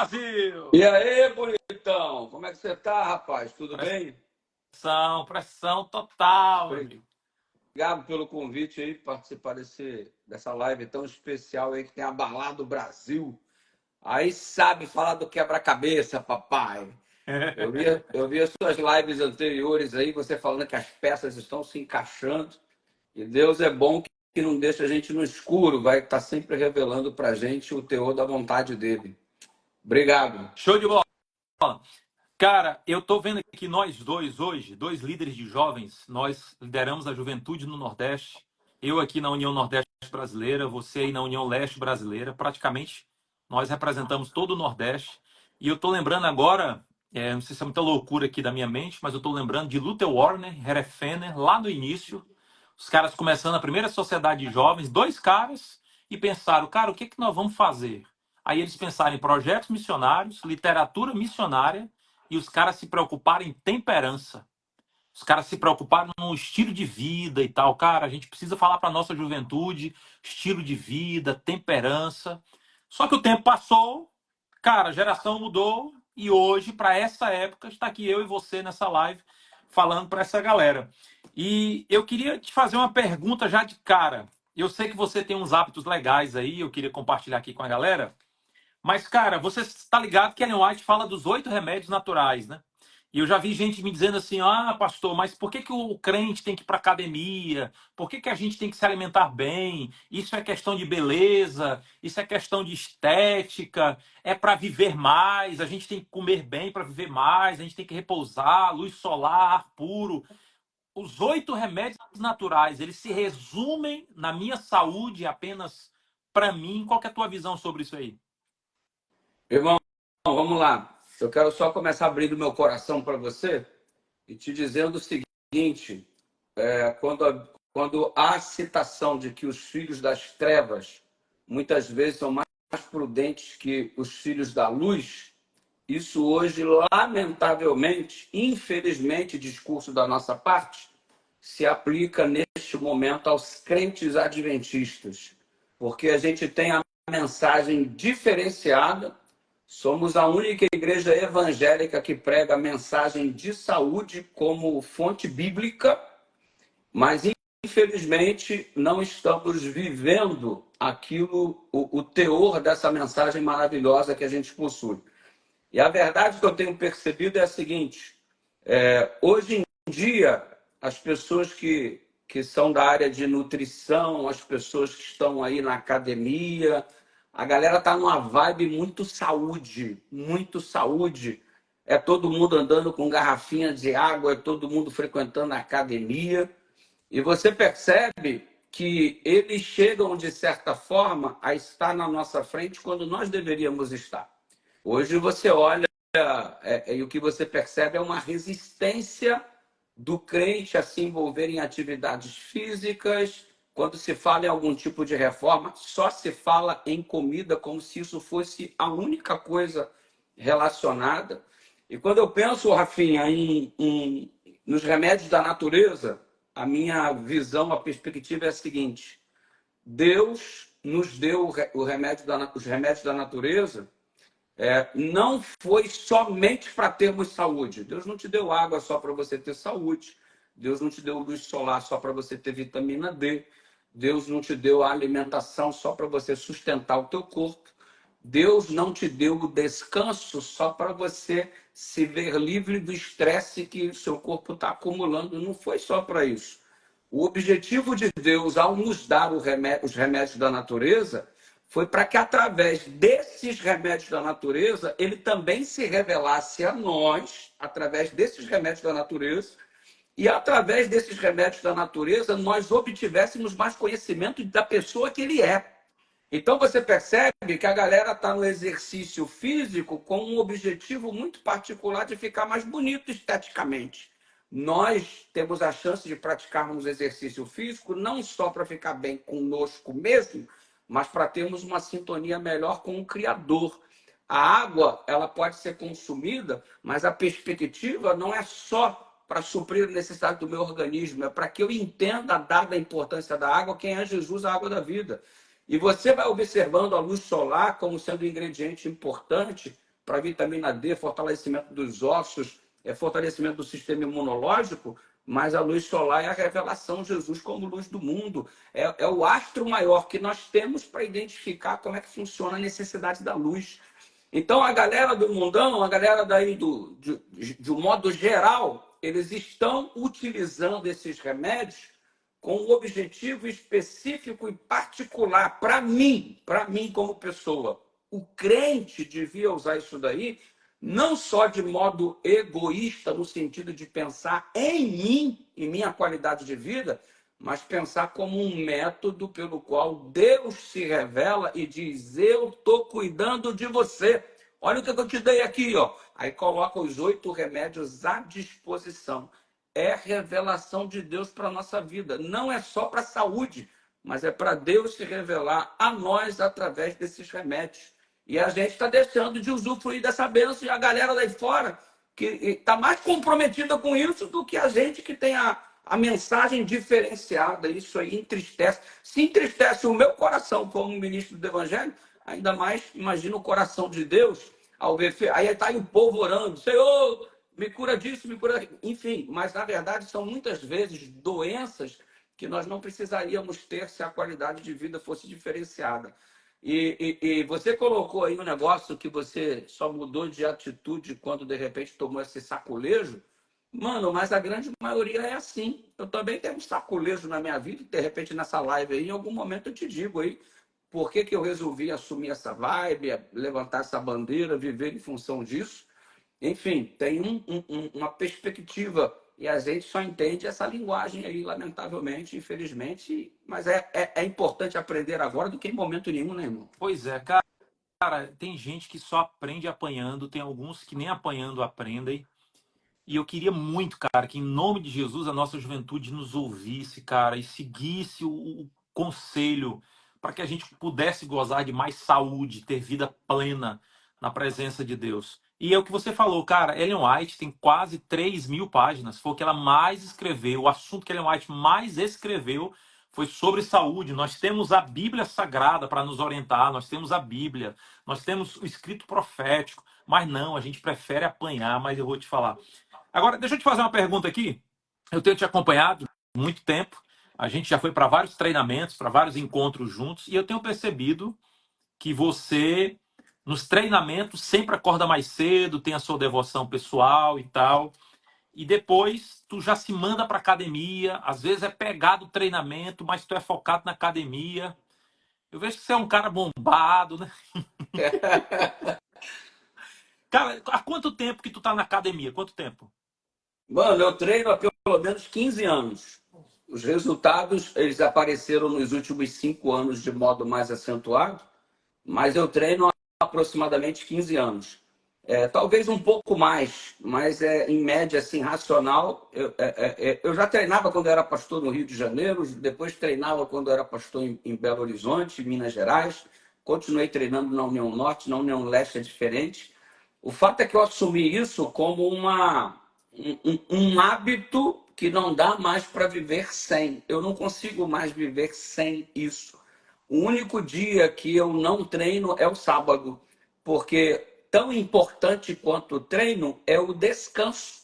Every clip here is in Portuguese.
Brasil! E aí, bonitão? Como é que você tá, rapaz? Tudo bem? Pressão total, meu amigo. Obrigado pelo convite aí, participar dessa live tão especial aí que tem abalado o Brasil. Aí sabe falar do quebra-cabeça, papai. Eu vi as suas lives anteriores aí, você falando que as peças estão se encaixando. E Deus é bom que não deixa a gente no escuro, vai estar sempre revelando pra gente o teor da vontade dele. Obrigado. Show de bola. Cara, eu tô vendo aqui nós dois hoje, dois líderes de jovens, nós lideramos a juventude no Nordeste. Eu aqui na União Nordeste Brasileira, você aí na União Leste Brasileira. Praticamente nós representamos todo o Nordeste. E eu tô lembrando agora, não sei se é muita loucura aqui da minha mente, mas eu tô lembrando de Luther Warner, Heref Fenner, lá no início. Os caras começando a primeira sociedade de jovens, dois caras, e pensaram, cara, o que que nós vamos fazer? Aí eles pensaram em projetos missionários, literatura missionária, e os caras se preocuparam em temperança. Os caras se preocuparam no estilo de vida e tal. Cara, a gente precisa falar para nossa juventude, estilo de vida, temperança. Só que o tempo passou, cara, a geração mudou e hoje, para essa época, está aqui eu e você nessa live falando para essa galera. E eu queria te fazer uma pergunta já de cara. Eu sei que você tem uns hábitos legais aí, eu queria compartilhar aqui com a galera. Mas, cara, você está ligado que Ellen White fala dos 8 remédios naturais, né? E eu já vi gente me dizendo assim, ah, pastor, mas por que que o crente tem que ir para academia? Por que que a gente tem que se alimentar bem? Isso é questão de beleza, isso é questão de estética, é para viver mais, a gente tem que comer bem para viver mais, a gente tem que repousar, luz solar, ar puro. Os 8 remédios naturais, eles se resumem na minha saúde apenas para mim. Qual que é a tua visão sobre isso aí? Irmão, vamos lá. Eu quero só começar abrindo meu coração para você e te dizendo o seguinte: quando há citação de que os filhos das trevas muitas vezes são mais prudentes que os filhos da luz, isso hoje, lamentavelmente, infelizmente, discurso da nossa parte, se aplica neste momento aos crentes adventistas, porque a gente tem a mensagem diferenciada. Somos a única igreja evangélica que prega a mensagem de saúde como fonte bíblica, mas infelizmente não estamos vivendo aquilo, o teor dessa mensagem maravilhosa que a gente possui. E a verdade que eu tenho percebido é a seguinte: hoje em dia, as pessoas que são da área de nutrição, as pessoas que estão aí na academia, a galera tá numa vibe muito saúde, muito saúde. É todo mundo andando com garrafinha de água, é todo mundo frequentando a academia. E você percebe que eles chegam, de certa forma, a estar na nossa frente quando nós deveríamos estar. Hoje você olha e o que você percebe é uma resistência do crente a se envolver em atividades físicas. Quando se fala em algum tipo de reforma, só se fala em comida, como se isso fosse a única coisa relacionada. E quando eu penso, Rafinha, nos remédios da natureza, a minha visão, a perspectiva é a seguinte: Deus nos deu os remédios da natureza, não foi somente para termos saúde. Deus não te deu água só para você ter saúde. Deus não te deu luz solar só para você ter vitamina D. Deus não te deu a alimentação só para você sustentar o teu corpo. Deus não te deu o descanso só para você se ver livre do estresse que o seu corpo está acumulando. Não foi só para isso. O objetivo de Deus, ao nos dar os remédios da natureza, foi para que, através desses remédios da natureza, ele também se revelasse a nós, através desses remédios da natureza, e através desses remédios da natureza, nós obtivéssemos mais conhecimento da pessoa que ele é. Então você percebe que a galera está no exercício físico com um objetivo muito particular de ficar mais bonito esteticamente. Nós temos a chance de praticarmos exercício físico não só para ficar bem conosco mesmo, mas para termos uma sintonia melhor com o Criador. A água, ela pode ser consumida, mas a perspectiva não é só para suprir a necessidade do meu organismo, é para que eu entenda, dada a importância da água, quem é Jesus, a água da vida. E você vai observando a luz solar como sendo um ingrediente importante para vitamina D, fortalecimento dos ossos, fortalecimento do sistema imunológico, mas a luz solar é a revelação de Jesus como luz do mundo. É o astro maior que nós temos para identificar como é que funciona a necessidade da luz. Então, a galera do mundão, a galera daí de um modo geral, eles estão utilizando esses remédios com um objetivo específico e particular para mim como pessoa. O crente devia usar isso daí não só de modo egoísta, no sentido de pensar em mim, em minha qualidade de vida, mas pensar como um método pelo qual Deus se revela e diz: eu estou cuidando de você. Olha o que eu te dei aqui, ó. Aí coloca os 8 remédios à disposição. É revelação de Deus para a nossa vida. Não é só para a saúde, mas é para Deus se revelar a nós através desses remédios. E a gente está deixando de usufruir dessa bênção, e a galera lá fora que está mais comprometida com isso do que a gente que tem a mensagem diferenciada. Isso aí entristece. Se entristece o meu coração como ministro do Evangelho, ainda mais imagina o coração de Deus ao ver. Aí está aí o povo orando: Senhor, me cura disso, me cura. Enfim, mas na verdade são muitas vezes doenças que nós não precisaríamos ter se a qualidade de vida fosse diferenciada. E você colocou aí um negócio que você só mudou de atitude quando de repente tomou esse saculejo. Mano, mas a grande maioria é assim. Eu também tenho um saculejo na minha vida, e de repente nessa live aí, em algum momento eu te digo aí por que eu resolvi assumir essa vibe, levantar essa bandeira, viver em função disso. Enfim, tem uma perspectiva, e a gente só entende essa linguagem aí, lamentavelmente, infelizmente, mas é importante aprender agora do que em momento nenhum, né, irmão? Pois é, cara, tem gente que só aprende apanhando, tem alguns que nem apanhando aprendem. E eu queria muito, cara, que em nome de Jesus a nossa juventude nos ouvisse, cara, e seguisse o conselho para que a gente pudesse gozar de mais saúde, ter vida plena na presença de Deus. E é o que você falou, cara, Ellen White tem quase 3.000 páginas, foi o que ela mais escreveu, o assunto que Ellen White mais escreveu foi sobre saúde. Nós temos a Bíblia Sagrada para nos orientar, nós temos a Bíblia, nós temos o escrito profético, mas não, a gente prefere apanhar, mas eu vou te falar. Agora, deixa eu te fazer uma pergunta aqui. Eu tenho te acompanhado há muito tempo. A gente já foi para vários treinamentos, para vários encontros juntos, e eu tenho percebido que você, nos treinamentos, sempre acorda mais cedo, tem a sua devoção pessoal e tal. E depois tu já se manda para academia. Às vezes é pegado o treinamento, mas tu é focado na academia. Eu vejo que você é um cara bombado, né? Cara, há quanto tempo que tu tá na academia? Quanto tempo? Mano, eu treino há pelo menos 15 anos. Os resultados, eles apareceram nos últimos 5 anos de modo mais acentuado, mas eu treino há aproximadamente 15 anos. Talvez um pouco mais, mas em média, assim, racional. Eu já treinava quando eu era pastor no Rio de Janeiro, depois treinava quando eu era pastor em Belo Horizonte, Minas Gerais. Continuei treinando na União Norte, na União Leste é diferente. O fato é que eu assumi isso como um hábito que não dá mais para viver sem. Eu não consigo mais viver sem isso. O único dia que eu não treino é o sábado, porque tão importante quanto o treino é o descanso.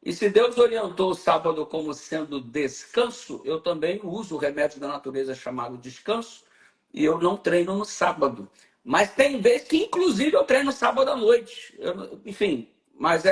E se Deus orientou o sábado como sendo descanso, eu também uso o remédio da natureza chamado descanso, e eu não treino no sábado. Mas tem vezes que, inclusive, eu treino sábado à noite. Enfim, mas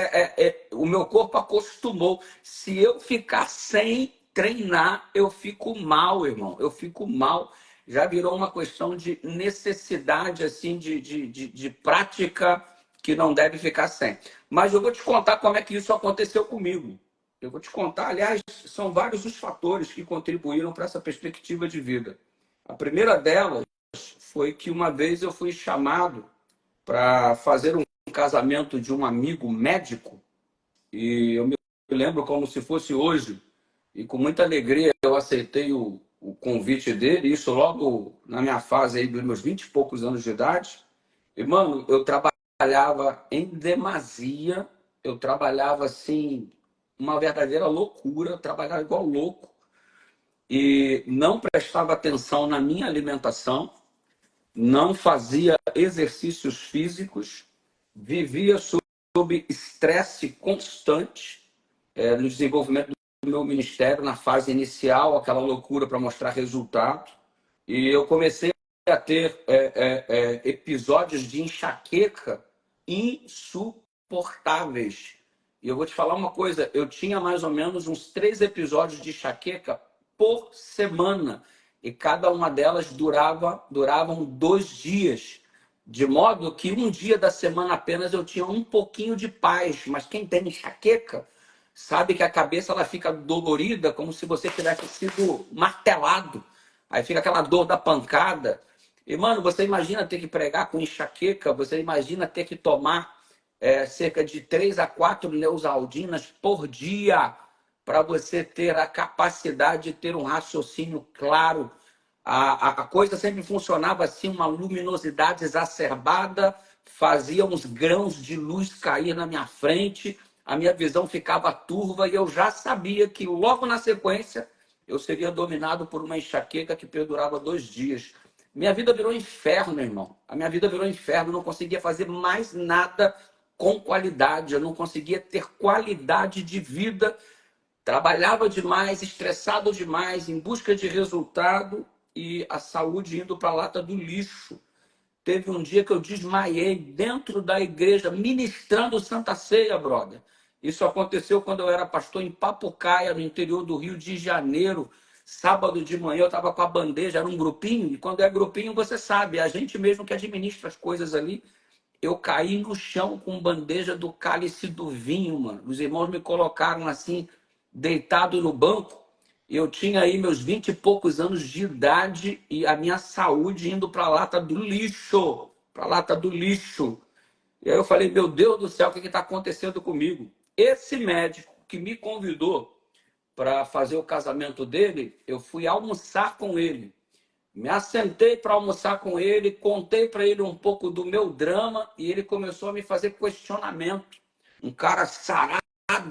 o meu corpo acostumou. Se eu ficar sem treinar, eu fico mal, irmão. Eu fico mal. Já virou uma questão de necessidade, assim, de prática que não deve ficar sem. Mas eu vou te contar como é que isso aconteceu comigo. Eu vou te contar, aliás, são vários os fatores que contribuíram para essa perspectiva de vida. A primeira delas foi que uma vez eu fui chamado para fazer um casamento de um amigo médico, e eu me lembro como se fosse hoje, e com muita alegria eu aceitei o convite dele, isso logo na minha fase aí dos meus 20 e poucos anos de idade. E, mano, eu trabalhava em demasia, eu trabalhava assim, uma verdadeira loucura, eu trabalhava igual louco, e não prestava atenção na minha alimentação, não fazia exercícios físicos, vivia sob estresse constante no desenvolvimento do meu ministério, na fase inicial, aquela loucura para mostrar resultado. E eu comecei a ter episódios de enxaqueca insuportáveis. E eu vou te falar uma coisa, eu tinha mais ou menos uns 3 episódios de enxaqueca por semana. E cada uma delas duravam 2 dias. De modo que um dia da semana apenas eu tinha um pouquinho de paz. Mas quem tem enxaqueca sabe que a cabeça ela fica dolorida, como se você tivesse sido martelado. Aí fica aquela dor da pancada. E, mano, você imagina ter que pregar com enxaqueca, você imagina ter que tomar cerca de 3 a 4 Neosaldinas por dia para você ter a capacidade de ter um raciocínio claro. A coisa sempre funcionava assim, uma luminosidade exacerbada, fazia uns grãos de luz cair na minha frente, a minha visão ficava turva e eu já sabia que logo na sequência eu seria dominado por uma enxaqueca que perdurava 2 dias. Minha vida virou inferno, irmão. A minha vida virou inferno. Eu não conseguia fazer mais nada com qualidade. Eu não conseguia ter qualidade de vida. Trabalhava demais, estressado demais, em busca de resultado e a saúde indo para a lata do lixo. Teve um dia que eu desmaiei dentro da igreja, ministrando Santa Ceia, brother. Isso aconteceu quando eu era pastor em Papucaia, no interior do Rio de Janeiro. Sábado de manhã eu estava com a bandeja, era um grupinho, e quando é grupinho você sabe, é a gente mesmo que administra as coisas ali. Eu caí no chão com bandeja do cálice do vinho, mano. Os irmãos me colocaram assim, deitado no banco. Eu tinha aí meus 20 e poucos anos de idade e a minha saúde indo para a lata do lixo. Para a lata do lixo. E aí eu falei, meu Deus do céu, o que está acontecendo comigo? Esse médico que me convidou para fazer o casamento dele, eu fui almoçar com ele. Me assentei para almoçar com ele, contei para ele um pouco do meu drama e ele começou a me fazer questionamento. Um cara sarado,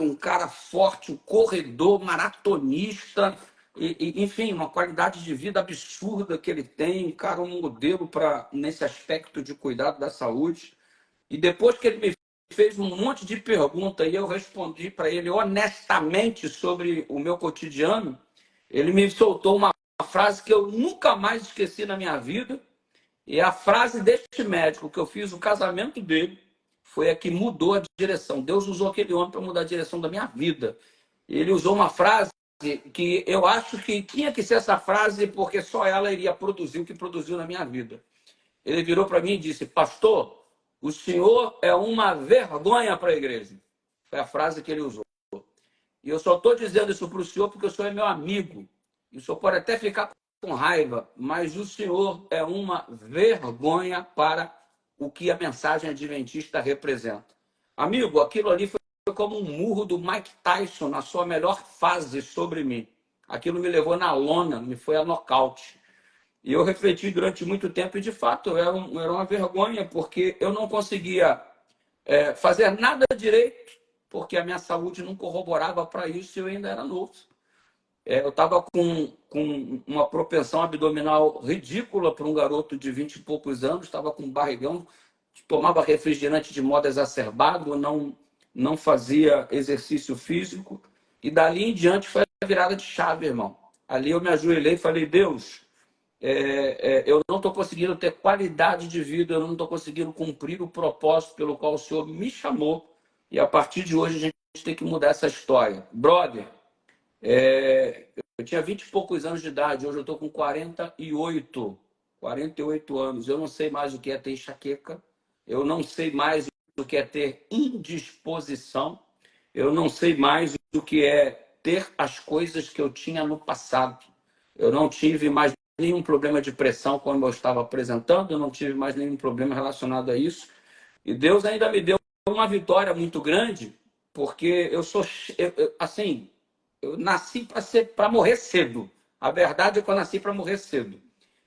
um cara forte, um corredor, maratonista, enfim, uma qualidade de vida absurda que ele tem, um cara, um modelo nesse aspecto de cuidado da saúde. E depois que ele me fez um monte de perguntas e eu respondi para ele honestamente sobre o meu cotidiano, ele me soltou uma frase que eu nunca mais esqueci na minha vida. E a frase deste médico que eu fiz o casamento dele foi a que mudou a direção. Deus usou aquele homem para mudar a direção da minha vida. Ele usou uma frase que eu acho que tinha que ser essa frase porque só ela iria produzir o que produziu na minha vida. Ele virou para mim e disse, pastor, o senhor é uma vergonha para a igreja. Foi a frase que ele usou. E eu só estou dizendo isso para o senhor porque o senhor é meu amigo. E o senhor pode até ficar com raiva, mas o senhor é uma vergonha para o que a mensagem adventista representa. Amigo, aquilo ali foi como um murro do Mike Tyson na sua melhor fase sobre mim. Aquilo me levou na lona, me foi a nocaute. E eu refleti durante muito tempo e, de fato, era uma vergonha, porque eu não conseguia fazer nada direito, porque a minha saúde não corroborava para isso e eu ainda era novo. Eu estava com uma propensão abdominal ridícula para um garoto de 20 e poucos anos, estava com um barrigão, tomava refrigerante de modo exacerbado, não fazia exercício físico, e dali em diante foi a virada de chave, irmão. Ali eu me ajoelhei e falei, Deus, eu não estou conseguindo ter qualidade de vida, eu não estou conseguindo cumprir o propósito pelo qual o Senhor me chamou, e a partir de hoje a gente tem que mudar essa história. Brother, eu tinha 20 e poucos anos de idade, hoje eu estou com 48 anos. Eu não sei mais o que é ter enxaqueca, eu não sei mais o que é ter indisposição, eu não sei mais o que é ter as coisas que eu tinha no passado. Eu não tive mais nenhum problema de pressão como eu estava apresentando, eu não tive mais nenhum problema relacionado a isso. E Deus ainda me deu uma vitória muito grande, porque assim, eu nasci para morrer cedo. A verdade é que eu nasci para morrer cedo.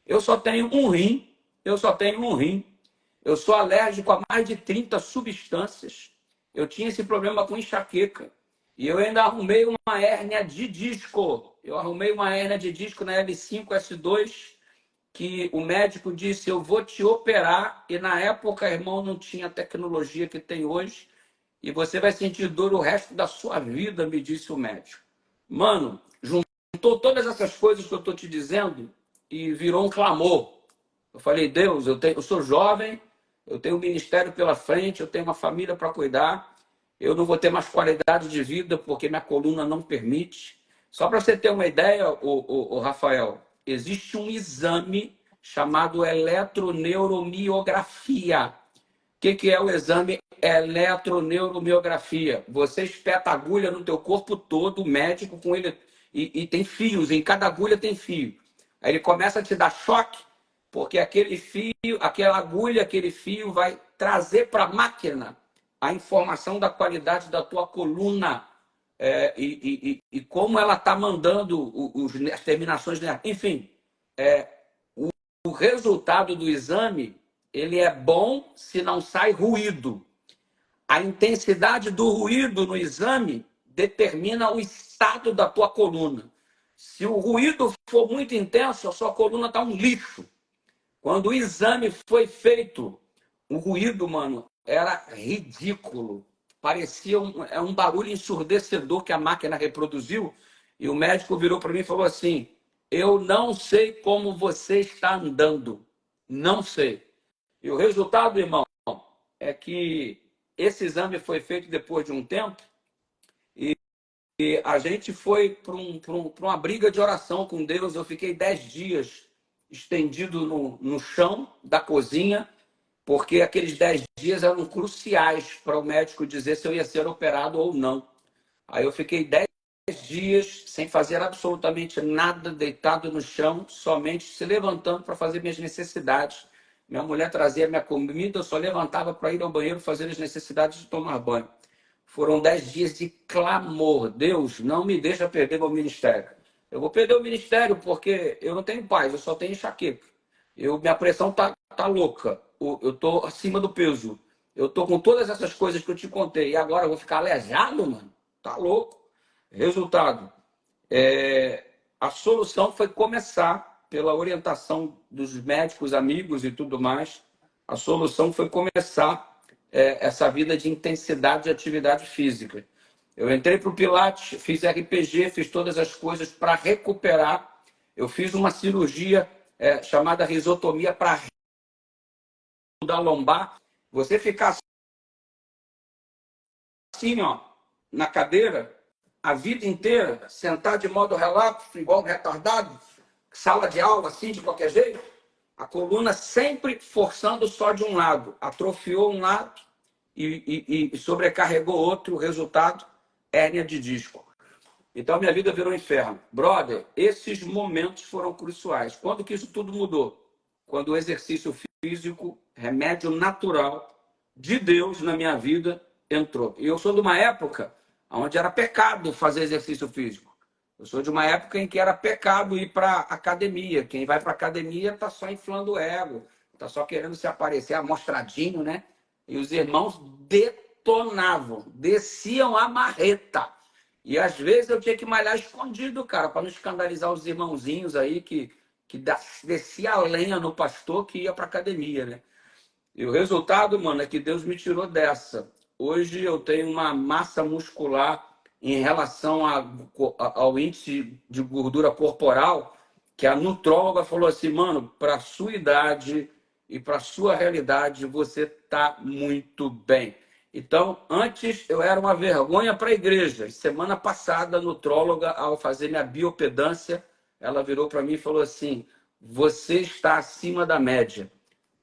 Eu só tenho um rim, eu só tenho um rim. Eu sou alérgico a mais de 30 substâncias. Eu tinha esse problema com enxaqueca. E eu ainda arrumei uma hérnia de disco. Eu arrumei uma hérnia de disco na L5, S2, que o médico disse: eu vou te operar, e na época, irmão, não tinha a tecnologia que tem hoje, e você vai sentir dor o resto da sua vida, me disse o médico. Mano, juntou todas essas coisas que eu estou te dizendo e virou um clamor. Eu falei: Deus, eu sou jovem, eu tenho um ministério pela frente, eu tenho uma família para cuidar, eu não vou ter mais qualidade de vida porque minha coluna não permite. Só para você ter uma ideia, o Rafael, existe um exame chamado eletroneuromiografia. O que é o exame eletroneuromiografia? Você espeta a agulha no teu corpo todo, o médico com ele, e tem fios, em cada agulha tem fio. Aí ele começa a te dar choque, porque aquele fio, aquela agulha, aquele fio vai trazer para a máquina a informação da qualidade da tua coluna, e como ela está mandando as terminações, enfim, o resultado do exame ele é bom se não sai ruído. A intensidade do ruído no exame determina o estado da tua coluna. Se o ruído for muito intenso, a sua coluna está um lixo. Quando o exame foi feito, o ruído, mano, era ridículo. Parecia um barulho ensurdecedor que a máquina reproduziu. E o médico virou para mim e falou assim: eu não sei como você está andando. Não sei. E o resultado, irmão, é que esse exame foi feito depois de um tempo e a gente foi para uma briga de oração com Deus. Eu fiquei 10 dias estendido no chão da cozinha, porque aqueles 10 dias eram cruciais para o médico dizer se eu ia ser operado ou não. Aí eu fiquei 10 dias sem fazer absolutamente nada, deitado no chão, somente se levantando para fazer minhas necessidades. Minha mulher trazia minha comida, eu só levantava para ir ao banheiro fazer as necessidades de tomar banho. Foram 10 dias de clamor. Deus, não me deixa perder meu ministério. Eu vou perder o ministério porque eu não tenho paz, eu só tenho enxaqueca. Minha pressão tá louca. Eu tô acima do peso. Eu tô com todas essas coisas que eu te contei. E agora eu vou ficar aleijado, mano? Tá louco. Resultado. A solução foi começar, pela orientação dos médicos, amigos e tudo mais, a solução foi começar essa vida de intensidade de atividade física. Eu entrei para o Pilates, fiz RPG, fiz todas as coisas para recuperar. Eu fiz uma cirurgia chamada risotomia para da lombar. Você ficar assim, ó, na cadeira, a vida inteira, sentar de modo relapso, igual um retardado, sala de aula, assim, de qualquer jeito, a coluna sempre forçando só de um lado. Atrofiou um lado e sobrecarregou outro. O resultado, hérnia de disco. Então, minha vida virou um inferno. Brother, esses momentos foram cruciais. Quando que isso tudo mudou? Quando o exercício físico, remédio natural de Deus na minha vida, entrou. E eu sou de uma época onde era pecado fazer exercício físico. Eu sou de uma época em que era pecado ir para academia. Quem vai para academia está só inflando o ego, está só querendo se aparecer amostradinho, né? E os irmãos detonavam, desciam a marreta. E às vezes eu tinha que malhar escondido, cara, para não escandalizar os irmãozinhos aí que descia a lenha no pastor que ia para academia, né? E o resultado, mano, é que Deus me tirou dessa. Hoje eu tenho uma massa muscular em relação ao índice de gordura corporal, que a nutróloga falou assim: mano, para a sua idade e para a sua realidade, você está muito bem. Então, antes eu era uma vergonha para a igreja. Semana passada, a nutróloga, ao fazer minha biopedância, ela virou para mim e falou assim: você está acima da média.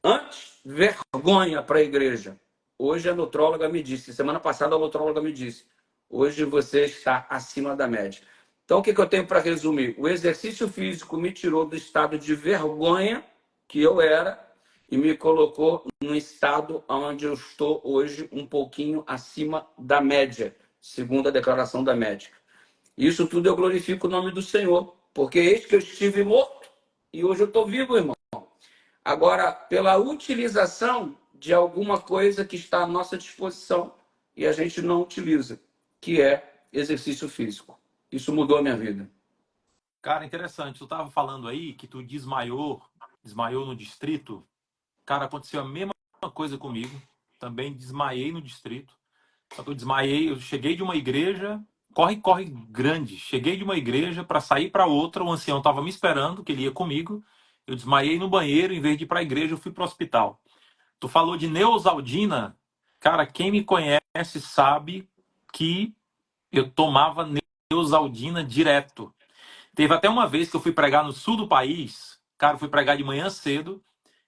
Antes, vergonha para a igreja. Hoje a nutróloga me disse, semana passada a nutróloga me disse, hoje você está acima da média. Então, o que eu tenho para resumir? O exercício físico me tirou do estado de vergonha que eu era e me colocou no estado onde eu estou hoje, um pouquinho acima da média, segundo a declaração da médica. Isso tudo eu glorifico o nome do Senhor, porque eis que eu estive morto e hoje eu estou vivo, irmão. Agora, pela utilização de alguma coisa que está à nossa disposição e a gente não utiliza, que é exercício físico. Isso mudou a minha vida. Cara, interessante. Tu estava falando aí que tu desmaiou desmaiou no distrito. Cara, aconteceu a mesma coisa comigo. Também desmaiei no distrito. Só que eu desmaiei, eu cheguei de uma igreja, corre grande. Cheguei de uma igreja para sair para outra, o ancião estava me esperando, que ele ia comigo. Eu desmaiei no banheiro, em vez de ir para a igreja, eu fui para o hospital. Tu falou de Neosaldina. Cara, quem me conhece sabe que eu tomava Neosaldina direto. Teve até uma vez que eu fui pregar no sul do país. Cara, eu fui pregar de manhã cedo.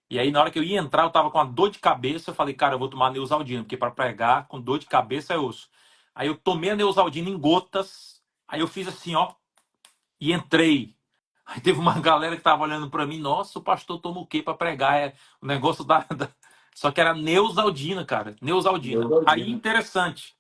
E aí, na hora que eu ia entrar, eu tava com uma dor de cabeça. Eu falei, cara, eu vou tomar Neosaldina, porque para pregar com dor de cabeça é osso. Aí eu tomei a Neosaldina em gotas. Aí eu fiz assim, ó, e entrei. Aí teve uma galera que tava olhando para mim. Nossa, o pastor toma o quê para pregar? É o negócio Só que era Neosaldina, cara. Neosaldina. Aí, Neosaldina. interessante.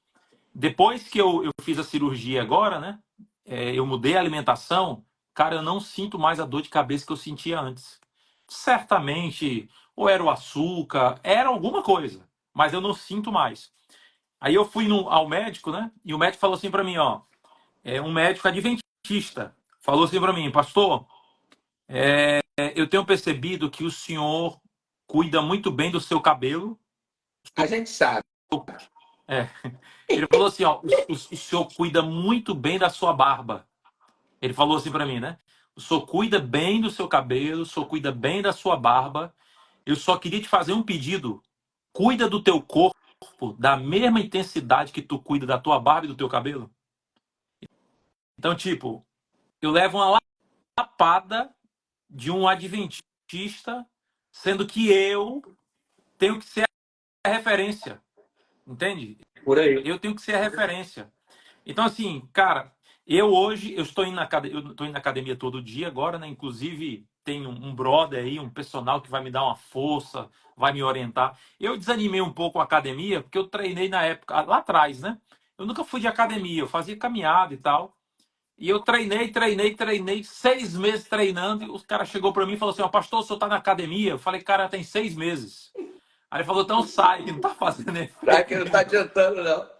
Depois que eu fiz a cirurgia agora, né? Eu mudei a alimentação. Cara, eu não sinto mais a dor de cabeça que eu sentia antes. Certamente, ou era o açúcar, era alguma coisa, mas eu não sinto mais. Aí eu fui ao médico, né? E o médico falou assim para mim, ó, um médico adventista, falou assim para mim, pastor, eu tenho percebido que o senhor cuida muito bem do seu cabelo. A gente sabe. É. Ele falou assim, ó, o senhor cuida muito bem da sua barba. Ele falou assim para mim, né? O senhor cuida bem do seu cabelo, o senhor cuida bem da sua barba. Eu só queria te fazer um pedido. Cuida do teu corpo da mesma intensidade que tu cuida da tua barba e do teu cabelo. Então, tipo, eu levo uma lapada de um adventista, sendo que eu tenho que ser a referência. Entende? Por aí. Eu tenho que ser a referência. Então, assim, cara, eu estou indo na academia todo dia agora, né? Inclusive, tem um brother aí, um personal que vai me dar uma força, vai me orientar. Eu desanimei um pouco a academia, porque eu treinei na época, lá atrás, né? Eu nunca fui de academia, eu fazia caminhada e tal. E eu treinei, 6 meses treinando, e os cara chegou para mim e falou assim, ó, pastor, o senhor tá na academia? Eu falei, cara, tem 6 meses. Aí ele falou, então sai, que não tá fazendo Tá que efeito não tá nenhum. adiantando, não.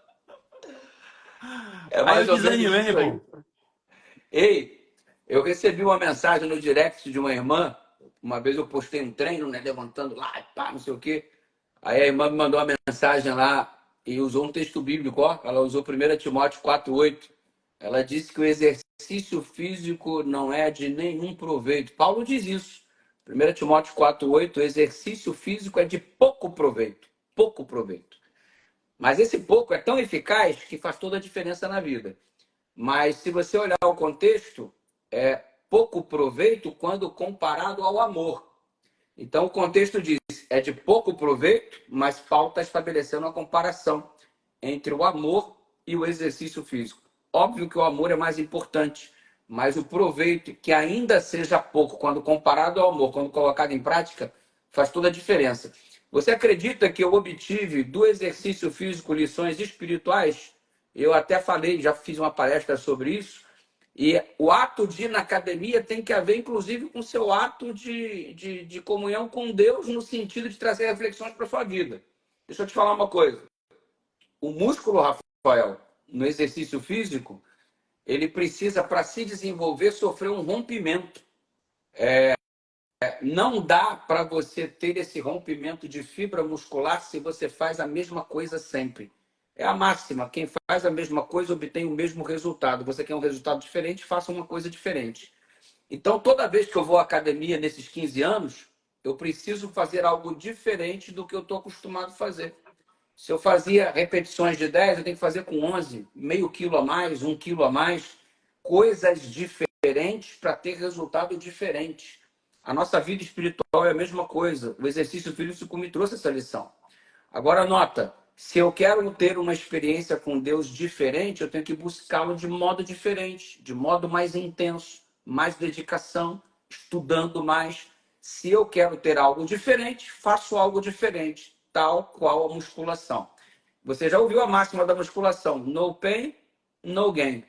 É Aí eu mais ou menos desanimei, isso aí. pô. Ei, eu recebi uma mensagem no direct de uma irmã. Uma vez eu postei um treino, né? Levantando lá, pá, não sei o quê. Aí a irmã me mandou uma mensagem lá e usou um texto bíblico, ó. Ela usou 1 Timóteo 4:8. Ela disse que o exercício físico não é de nenhum proveito. Paulo diz isso. 1 Timóteo 4:8, o exercício físico é de pouco proveito. Pouco proveito. Mas esse pouco é tão eficaz que faz toda a diferença na vida. Mas se você olhar o contexto, é pouco proveito quando comparado ao amor. Então o contexto diz, é de pouco proveito, mas Paulo está estabelecendo uma comparação entre o amor e o exercício físico. Óbvio que o amor é mais importante, mas o proveito, que ainda seja pouco, quando comparado ao amor, quando colocado em prática, faz toda a diferença. Você acredita que eu obtive do exercício físico lições espirituais? Eu até falei, já fiz uma palestra sobre isso. E o ato de ir na academia tem que haver, inclusive, com o seu ato de comunhão com Deus, no sentido de trazer reflexões para a sua vida. Deixa eu te falar uma coisa. O músculo, Rafael, no exercício físico, ele precisa, para se desenvolver, sofrer um rompimento. Não dá para você ter esse rompimento de fibra muscular se você faz a mesma coisa sempre. É a máxima. Quem faz a mesma coisa obtém o mesmo resultado. Você quer um resultado diferente, faça uma coisa diferente. Então, toda vez que eu vou à academia nesses 15 anos, eu preciso fazer algo diferente do que eu estou acostumado a fazer. Se eu fazia repetições de 10, eu tenho que fazer com 11, meio quilo a mais, 1 quilo a mais, coisas diferentes para ter resultado diferente. A nossa vida espiritual é a mesma coisa. O exercício físico me trouxe essa lição. Agora, nota, se eu quero ter uma experiência com Deus diferente, eu tenho que buscá-lo de modo diferente, de modo mais intenso, mais dedicação, estudando mais. Se eu quero ter algo diferente, faço algo diferente, tal qual a musculação. Você já ouviu a máxima da musculação? No pain, no gain.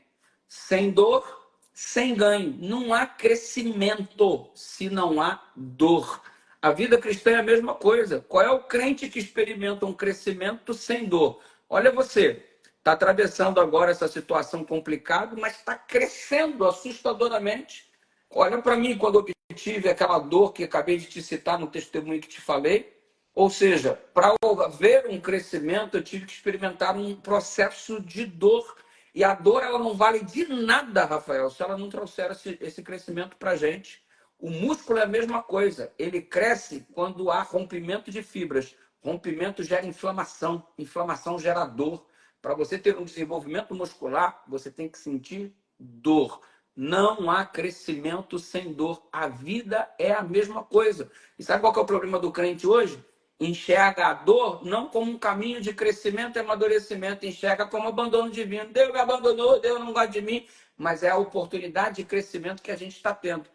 Sem dor, sem ganho. Não há crescimento se não há dor. A vida cristã é a mesma coisa. Qual é o crente que experimenta um crescimento sem dor? Olha você, está atravessando agora essa situação complicada, mas está crescendo assustadoramente. Olha para mim quando eu tive aquela dor que acabei de te citar no testemunho que te falei. Ou seja, para haver um crescimento, eu tive que experimentar um processo de dor. E a dor, ela não vale de nada, Rafael, se ela não trouxer esse crescimento para a gente. O músculo é a mesma coisa. Ele cresce quando há rompimento de fibras. Rompimento gera inflamação. Inflamação gera dor. Para você ter um desenvolvimento muscular, você tem que sentir dor. Não há crescimento sem dor. A vida é a mesma coisa. E sabe qual que é o problema do crente hoje? Enxerga a dor não como um caminho de crescimento e amadurecimento, enxerga como abandono divino. Deus me abandonou, Deus não gosta de mim, mas é a oportunidade de crescimento que a gente está tendo.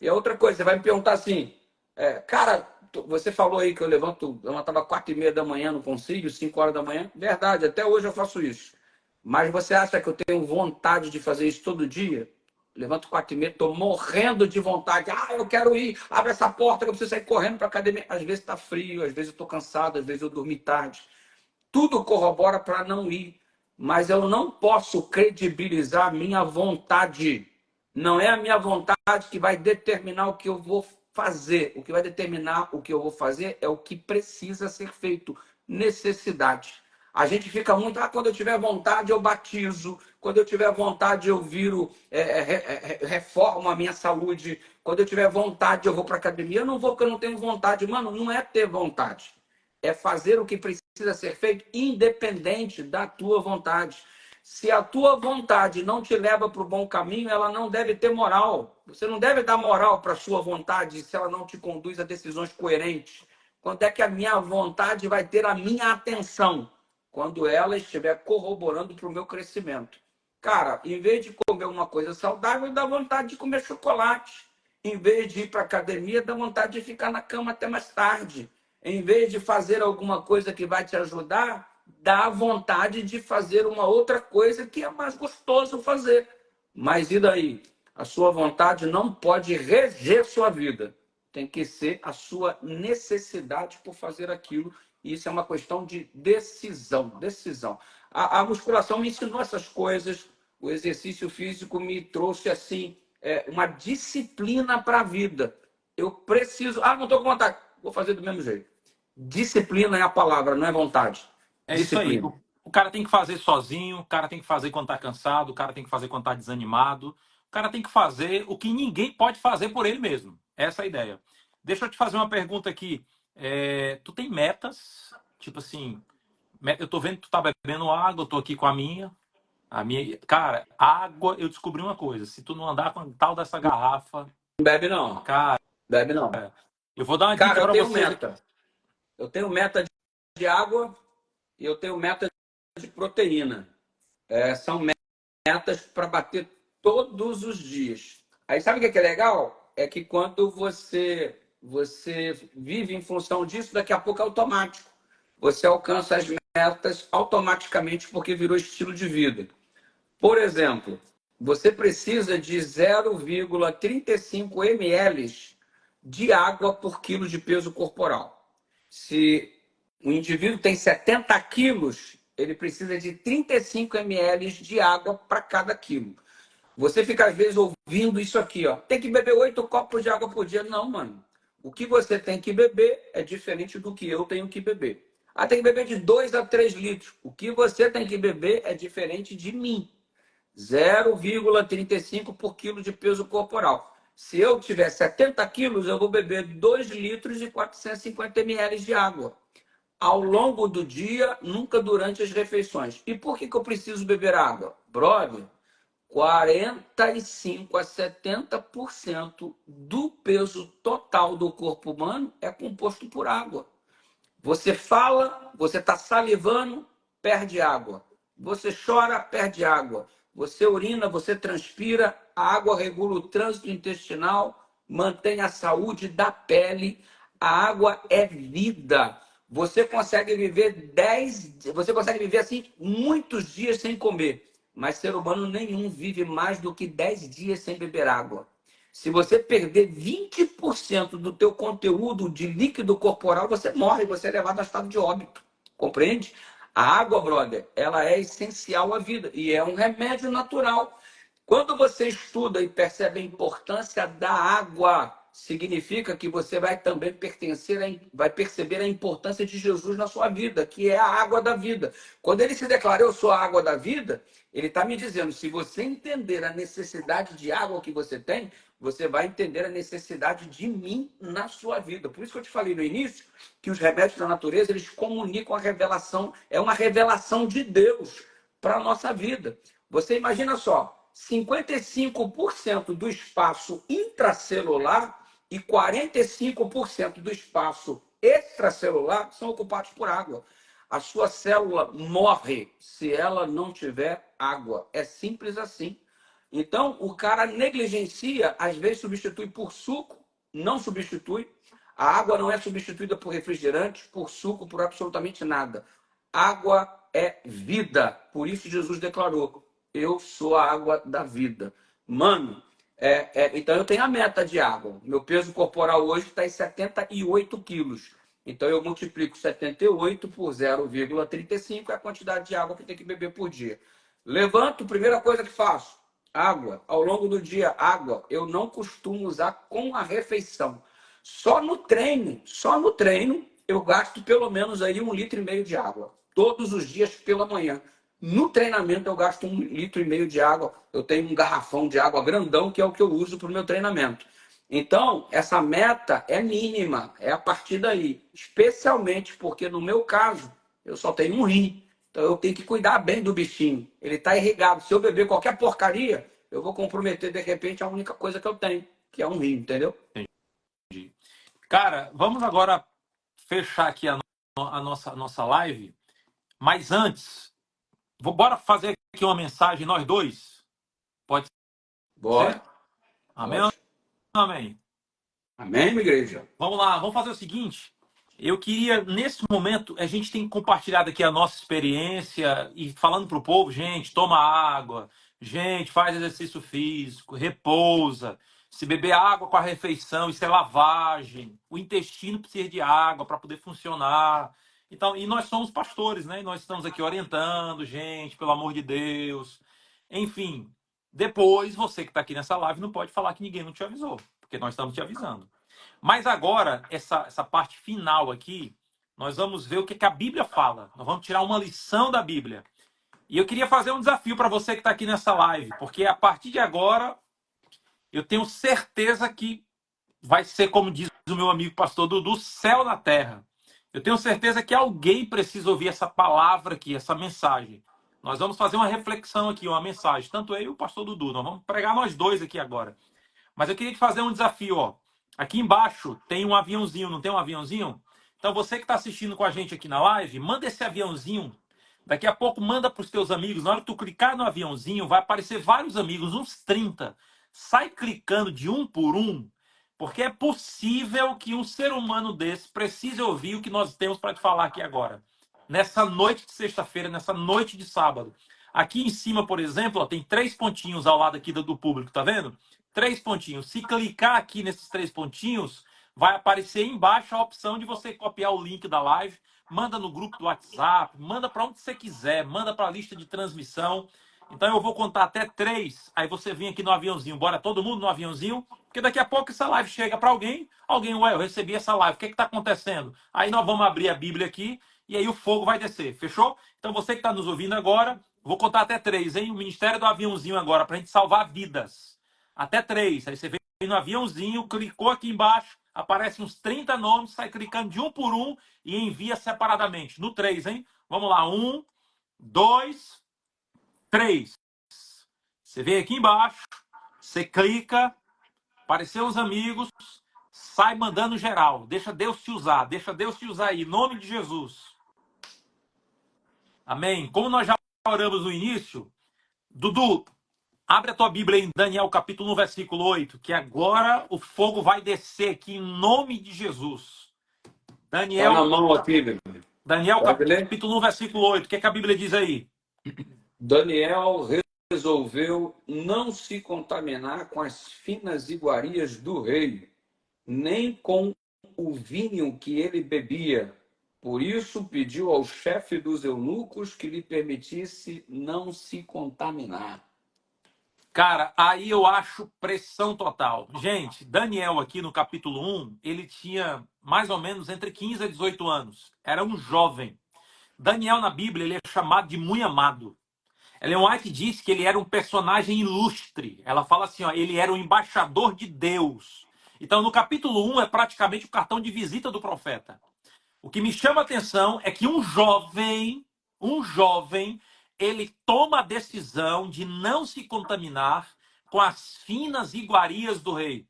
E a outra coisa, você vai me perguntar assim, cara, você falou aí que eu levantava 4h30 da manhã no concílio, 5 horas da manhã. Verdade, até hoje eu faço isso. Mas você acha que eu tenho vontade de fazer isso todo dia? Levanto 4h30, estou morrendo de vontade. Ah, eu quero ir, abre essa porta que eu preciso sair correndo para a academia. Às vezes está frio, às vezes eu estou cansado, às vezes eu dormi tarde. Tudo corrobora para não ir. Mas eu não posso credibilizar a minha vontade. Não é a minha vontade que vai determinar o que eu vou fazer. O que vai determinar o que eu vou fazer é o que precisa ser feito. Necessidade. A gente fica muito, quando eu tiver vontade eu batizo, quando eu tiver vontade eu viro, reformo a minha saúde, quando eu tiver vontade eu vou para a academia. Eu não vou porque eu não tenho vontade. Mano, não é ter vontade. É fazer o que precisa ser feito independente da tua vontade. Se a tua vontade não te leva para o bom caminho, ela não deve ter moral. Você não deve dar moral para a sua vontade se ela não te conduz a decisões coerentes. Quando é que a minha vontade vai ter a minha atenção? Quando ela estiver corroborando para o meu crescimento. Cara, em vez de comer uma coisa saudável, dá vontade de comer chocolate. Em vez de ir para a academia, dá vontade de ficar na cama até mais tarde. Em vez de fazer alguma coisa que vai te ajudar, dá vontade de fazer uma outra coisa que é mais gostoso fazer. Mas e daí? A sua vontade não pode reger sua vida. Tem que ser a sua necessidade por fazer aquilo. E isso é uma questão de decisão. Decisão. A musculação me ensinou essas coisas. O exercício físico me trouxe assim uma disciplina para a vida. Eu preciso. Não estou com vontade. Vou fazer do mesmo jeito. Disciplina é a palavra, não é vontade. É isso aí. Disciplina. O cara tem que fazer sozinho, o cara tem que fazer quando tá cansado, o cara tem que fazer quando tá desanimado. O cara tem que fazer o que ninguém pode fazer por ele mesmo. Essa é a ideia. Deixa eu te fazer uma pergunta aqui. Tu tem metas? Tipo assim, eu tô vendo que tu tá bebendo água, eu tô aqui com a minha. Cara, água, eu descobri uma coisa. Se tu não andar com a tal dessa garrafa, Não bebe não. cara, Bebe não. eu vou dar uma Cara, dica eu para tenho vocês. meta. Eu tenho meta de água e eu tenho meta de proteína. São metas para bater todos os dias. Aí sabe o que é legal? É que quando você vive em função disso, daqui a pouco é automático. Você alcança as metas automaticamente porque virou estilo de vida. Por exemplo, você precisa de 0,35 ml de água por quilo de peso corporal. Se o indivíduo tem 70 quilos, ele precisa de 35 ml de água para cada quilo. Você fica, às vezes, ouvindo isso aqui, ó. Tem que beber 8 copos de água por dia. Não, mano. O que você tem que beber é diferente do que eu tenho que beber. Tem que beber de 2 a 3 litros. O que você tem que beber é diferente de mim. 0,35 por quilo de peso corporal. Se eu tiver 70 quilos, eu vou beber 2 litros e 450 ml de água. Ao longo do dia, nunca durante as refeições. E por que eu preciso beber água? Brother, 45 a 70% do peso total do corpo humano é composto por água. Você fala, você está salivando, perde água. Você chora, perde água. Você urina, você transpira, a água regula o trânsito intestinal, mantém a saúde da pele. A água é vida. Você consegue viver assim muitos dias sem comer, mas ser humano nenhum vive mais do que 10 dias sem beber água. Se você perder 20% do teu conteúdo de líquido corporal, você morre, você é levado a estado de óbito. Compreende? A água, brother, ela é essencial à vida e é um remédio natural. Quando você estuda e percebe a importância da água, significa que você vai também vai perceber a importância de Jesus na sua vida, que é a água da vida. Quando ele se declara, eu sou a água da vida, ele está me dizendo, se você entender a necessidade de água que você tem, você vai entender a necessidade de mim na sua vida. Por isso que eu te falei no início, que os remédios da natureza, eles comunicam a revelação, é uma revelação de Deus para a nossa vida. Você imagina só, 55% do espaço intracelular e 45% do espaço extracelular são ocupados por água. A sua célula morre se ela não tiver água. É simples assim. Então, o cara negligencia, às vezes substitui por suco, não substitui. A água não é substituída por refrigerante, por suco, por absolutamente nada. Água é vida. Por isso Jesus declarou: eu sou a água da vida. Mano, então eu tenho a meta de água. Meu peso corporal hoje está em 78 quilos. Então eu multiplico 78 por 0,35, é a quantidade de água que eu tenho que beber por dia. Levanto, primeira coisa que faço, água. Ao longo do dia, água. Eu não costumo usar com a refeição. Só no treino, eu gasto pelo menos aí 1,5 litro de água. Todos os dias pela manhã. No treinamento eu gasto 1,5 litro de água. Eu tenho um garrafão de água grandão, que é o que eu uso para o meu treinamento. Então, essa meta é mínima, é a partir daí. Especialmente porque, no meu caso, eu só tenho um rim. Então, eu tenho que cuidar bem do bichinho. Ele está irrigado. Se eu beber qualquer porcaria, eu vou comprometer, de repente, a única coisa que eu tenho, que é um rim, entendeu? Entendi. Cara, vamos agora fechar aqui a nossa live. Mas antes, bora fazer aqui uma mensagem, nós dois. Pode ser? Bora. Amém ou Pode. não amém? Amém, minha igreja? Vamos lá, vamos fazer o seguinte. Eu queria, nesse momento, a gente tem compartilhado aqui a nossa experiência e falando para o povo, gente, toma água, gente, faz exercício físico, repousa. Se beber água com a refeição, isso é lavagem. O intestino precisa de água para poder funcionar. Então, e nós somos pastores, né? E nós estamos aqui orientando, gente, pelo amor de Deus. Enfim, depois você que está aqui nessa live não pode falar que ninguém não te avisou, porque nós estamos te avisando. Mas agora, essa parte final aqui, nós vamos ver o que a Bíblia fala. Nós vamos tirar uma lição da Bíblia. E eu queria fazer um desafio para você que está aqui nessa live, porque a partir de agora, eu tenho certeza que vai ser, como diz o meu amigo pastor Dudu, céu na terra. Eu tenho certeza que alguém precisa ouvir essa palavra aqui, essa mensagem. Nós vamos fazer uma reflexão aqui, uma mensagem. Tanto eu e o pastor Dudu. Nós vamos pregar nós dois aqui agora. Mas eu queria te fazer um desafio, ó. Aqui embaixo tem um aviãozinho, não tem um aviãozinho? Então você que está assistindo com a gente aqui na live, manda esse aviãozinho. Daqui a pouco manda para os teus amigos. Na hora que tu clicar no aviãozinho, vai aparecer vários amigos, uns 30. Sai clicando de um por um, porque é possível que um ser humano desse precise ouvir o que nós temos para te falar aqui agora. Nessa noite de sexta-feira, nessa noite de sábado. Aqui em cima, por exemplo, ó, tem 3 pontinhos ao lado aqui do público, tá vendo? 3 pontinhos. Se clicar aqui nesses 3 pontinhos, vai aparecer embaixo a opção de você copiar o link da live, manda no grupo do WhatsApp, manda para onde você quiser, manda para a lista de transmissão. Então eu vou contar até 3, aí você vem aqui no aviãozinho. Bora todo mundo no aviãozinho, porque daqui a pouco essa live chega para alguém, ué, eu recebi essa live, o que está acontecendo? Aí nós vamos abrir a Bíblia aqui e aí o fogo vai descer, fechou? Então você que está nos ouvindo agora, vou contar até 3, hein? O ministério do aviãozinho agora, para a gente salvar vidas. Até 3. Aí você vem no aviãozinho, clicou aqui embaixo, aparecem uns 30 nomes, sai clicando de um por um e envia separadamente. No 3, hein? Vamos lá. 1, 2, 3. Você vem aqui embaixo, você clica, apareceu os amigos, sai mandando geral. Deixa Deus te usar, deixa Deus te usar aí, em nome de Jesus. Amém? Como nós já oramos no início, Dudu, abre a tua Bíblia em Daniel capítulo 1, versículo 8, que agora o fogo vai descer aqui em nome de Jesus. Tá Daniel, na mão aqui, meu amigo. Daniel Pode ler? capítulo 1, versículo 8. O que a Bíblia diz aí? Daniel resolveu não se contaminar com as finas iguarias do rei, nem com o vinho que ele bebia. Por isso pediu ao chefe dos eunucos que lhe permitisse não se contaminar. Cara, aí eu acho pressão total. Gente, Daniel aqui no capítulo 1, ele tinha mais ou menos entre 15 a 18 anos. Era um jovem. Daniel na Bíblia, ele é chamado de muito amado. Ellen White diz que ele era um personagem ilustre. Ela fala assim, ó, ele era o embaixador de Deus. Então, no capítulo 1 é praticamente o cartão de visita do profeta. O que me chama a atenção é que um jovem, ele toma a decisão de não se contaminar com as finas iguarias do rei.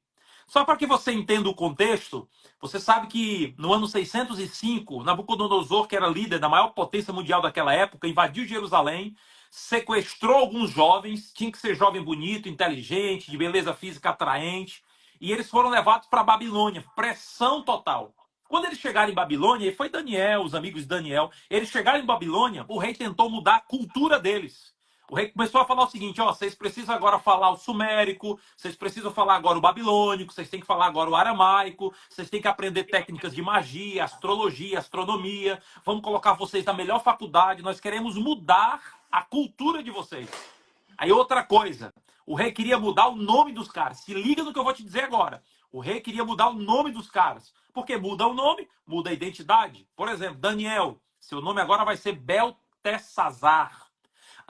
Só para que você entenda o contexto, você sabe que no ano 605, Nabucodonosor, que era líder da maior potência mundial daquela época, invadiu Jerusalém, sequestrou alguns jovens, tinha que ser jovem bonito, inteligente, de beleza física atraente, e eles foram levados para a Babilônia, pressão total. Quando eles chegaram em Babilônia, e foi Daniel, os amigos de Daniel, eles chegaram em Babilônia, o rei tentou mudar a cultura deles. O rei começou a falar o seguinte: ó, vocês precisam agora falar o sumérico, vocês precisam falar agora o babilônico, vocês têm que falar agora o aramaico, vocês têm que aprender técnicas de magia, astrologia, astronomia. Vamos colocar vocês na melhor faculdade. Nós queremos mudar a cultura de vocês. Aí outra coisa, o rei queria mudar o nome dos caras. Se liga no que eu vou te dizer agora. O rei queria mudar o nome dos caras. Porque muda o nome, muda a identidade. Por exemplo, Daniel, seu nome agora vai ser Beltesazar.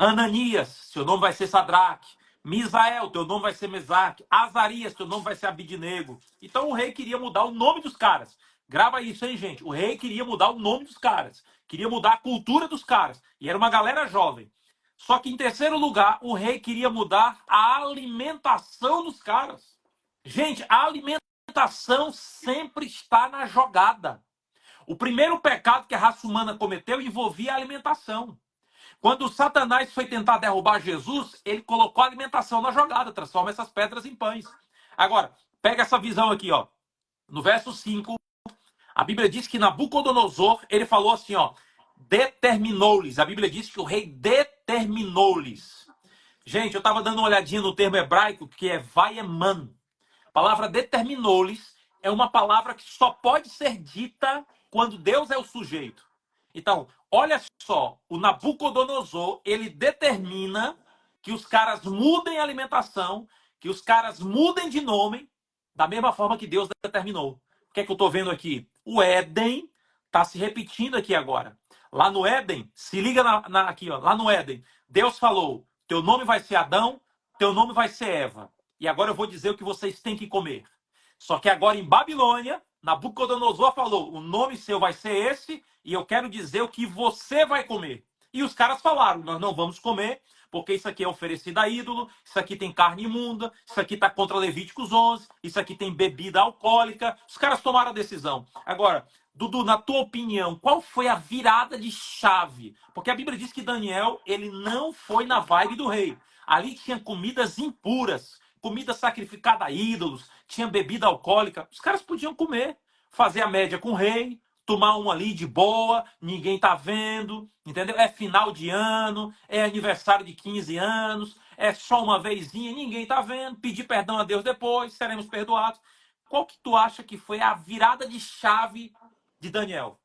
Ananias, seu nome vai ser Sadraque. Misael, teu nome vai ser Mesaque. Azarias, teu nome vai ser Abidnego. Então o rei queria mudar o nome dos caras. Grava isso, hein, gente? O rei queria mudar o nome dos caras. Queria mudar a cultura dos caras. E era uma galera jovem. Só que, em terceiro lugar, o rei queria mudar a alimentação dos caras. Gente, a alimentação sempre está na jogada. O primeiro pecado que a raça humana cometeu envolvia a alimentação. Quando Satanás foi tentar derrubar Jesus, ele colocou a alimentação na jogada, transforma essas pedras em pães. Agora, pega essa visão aqui, ó. No verso 5, a Bíblia diz que Nabucodonosor, ele falou assim, ó, determinou-lhes. A Bíblia diz que o rei determinou-lhes. Gente, eu estava dando uma olhadinha no termo hebraico, que é vaieman. A palavra determinou-lhes é uma palavra que só pode ser dita quando Deus é o sujeito. Então, olha só, o Nabucodonosor, ele determina que os caras mudem a alimentação, que os caras mudem de nome, da mesma forma que Deus determinou. O que é que eu estou vendo aqui? O Éden está se repetindo aqui agora. Lá no Éden, se liga aqui, ó, lá no Éden, Deus falou, teu nome vai ser Adão, teu nome vai ser Eva. E agora eu vou dizer o que vocês têm que comer. Só que agora em Babilônia, Nabucodonosor falou, o nome seu vai ser esse, e eu quero dizer o que você vai comer. E os caras falaram, nós não vamos comer, porque isso aqui é oferecido a ídolo, isso aqui tem carne imunda, isso aqui está contra Levíticos 11, isso aqui tem bebida alcoólica. Os caras tomaram a decisão. Agora, Dudu, na tua opinião, qual foi a virada de chave? Porque a Bíblia diz que Daniel, ele não foi na vibe do rei. Ali tinha comidas impuras, comida sacrificada a ídolos, tinha bebida alcoólica. Os caras podiam comer, fazer a média com o rei, tomar um ali de boa, ninguém tá vendo, entendeu? É final de ano, é aniversário de 15 anos, é só uma vezinha, ninguém tá vendo, pedir perdão a Deus depois, seremos perdoados. Qual que tu acha que foi a virada de chave de Daniel?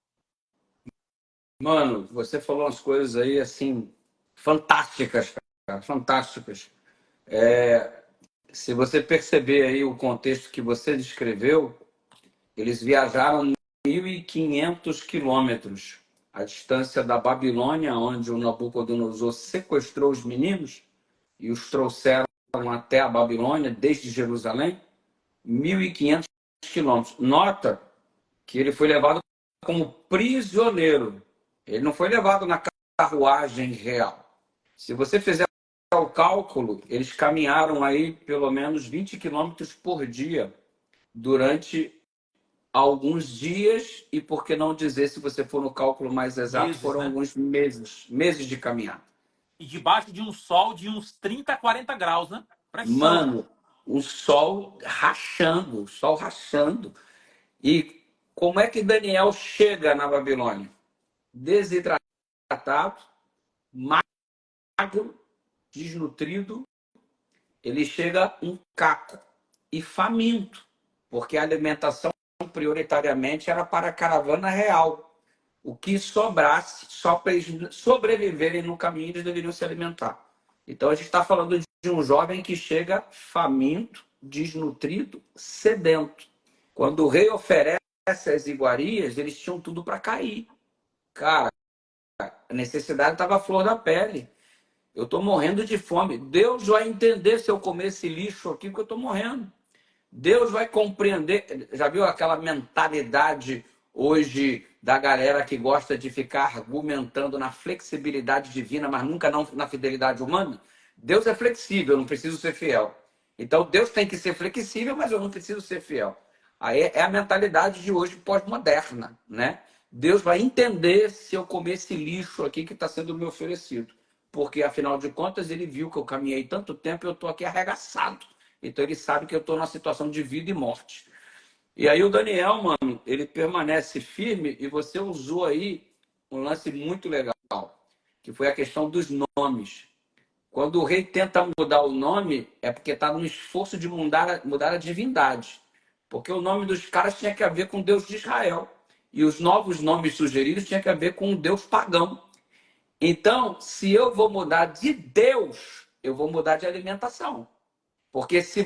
Mano, você falou umas coisas aí assim fantásticas, cara, fantásticas. Se você perceber aí o contexto que você descreveu, eles viajaram 1.500 quilômetros, a distância da Babilônia, onde o Nabucodonosor sequestrou os meninos e os trouxeram até a Babilônia, desde Jerusalém, 1.500 quilômetros. Nota que ele foi levado como prisioneiro. Ele não foi levado na carruagem real. Se você fizer o cálculo, eles caminharam aí pelo menos 20 quilômetros por dia durante alguns dias e, por que não dizer, se você for no cálculo mais exato, Meses, foram né? alguns meses de caminhada. E debaixo de um sol de uns 30, 40 graus, né? Pressão. Mano, o sol rachando, o sol rachando. E como é que Daniel chega na Babilônia? Desidratado, magro, desnutrido, ele chega um caco e faminto, porque a alimentação prioritariamente era para a caravana real. O que sobrasse, só para eles sobreviverem no caminho, eles deveriam se alimentar. Então a gente está falando de um jovem que chega faminto, desnutrido, sedento. Quando o rei oferece as iguarias, eles tinham tudo para cair. Cara, a necessidade estava à flor da pele. Eu estou morrendo de fome. Deus vai entender se eu comer esse lixo aqui, que eu estou morrendo. Deus vai compreender. Já viu aquela mentalidade hoje da galera que gosta de ficar argumentando na flexibilidade divina, mas nunca não na fidelidade humana? Deus é flexível, eu não preciso ser fiel. Então Deus tem que ser flexível, mas eu não preciso ser fiel. Aí é a mentalidade de hoje pós-moderna, né? Deus vai entender se eu comer esse lixo aqui que está sendo me oferecido. Porque, afinal de contas, ele viu que eu caminhei tanto tempo e eu estou aqui arregaçado. Então ele sabe que eu estou numa situação de vida e morte. E aí o Daniel, mano, ele permanece firme e você usou aí um lance muito legal, que foi a questão dos nomes. Quando o rei tenta mudar o nome, é porque está no esforço de mudar a divindade. Porque o nome dos caras tinha que ver com o Deus de Israel. E os novos nomes sugeridos tinha que ver com o Deus pagão. Então, se eu vou mudar de Deus, eu vou mudar de alimentação. Porque se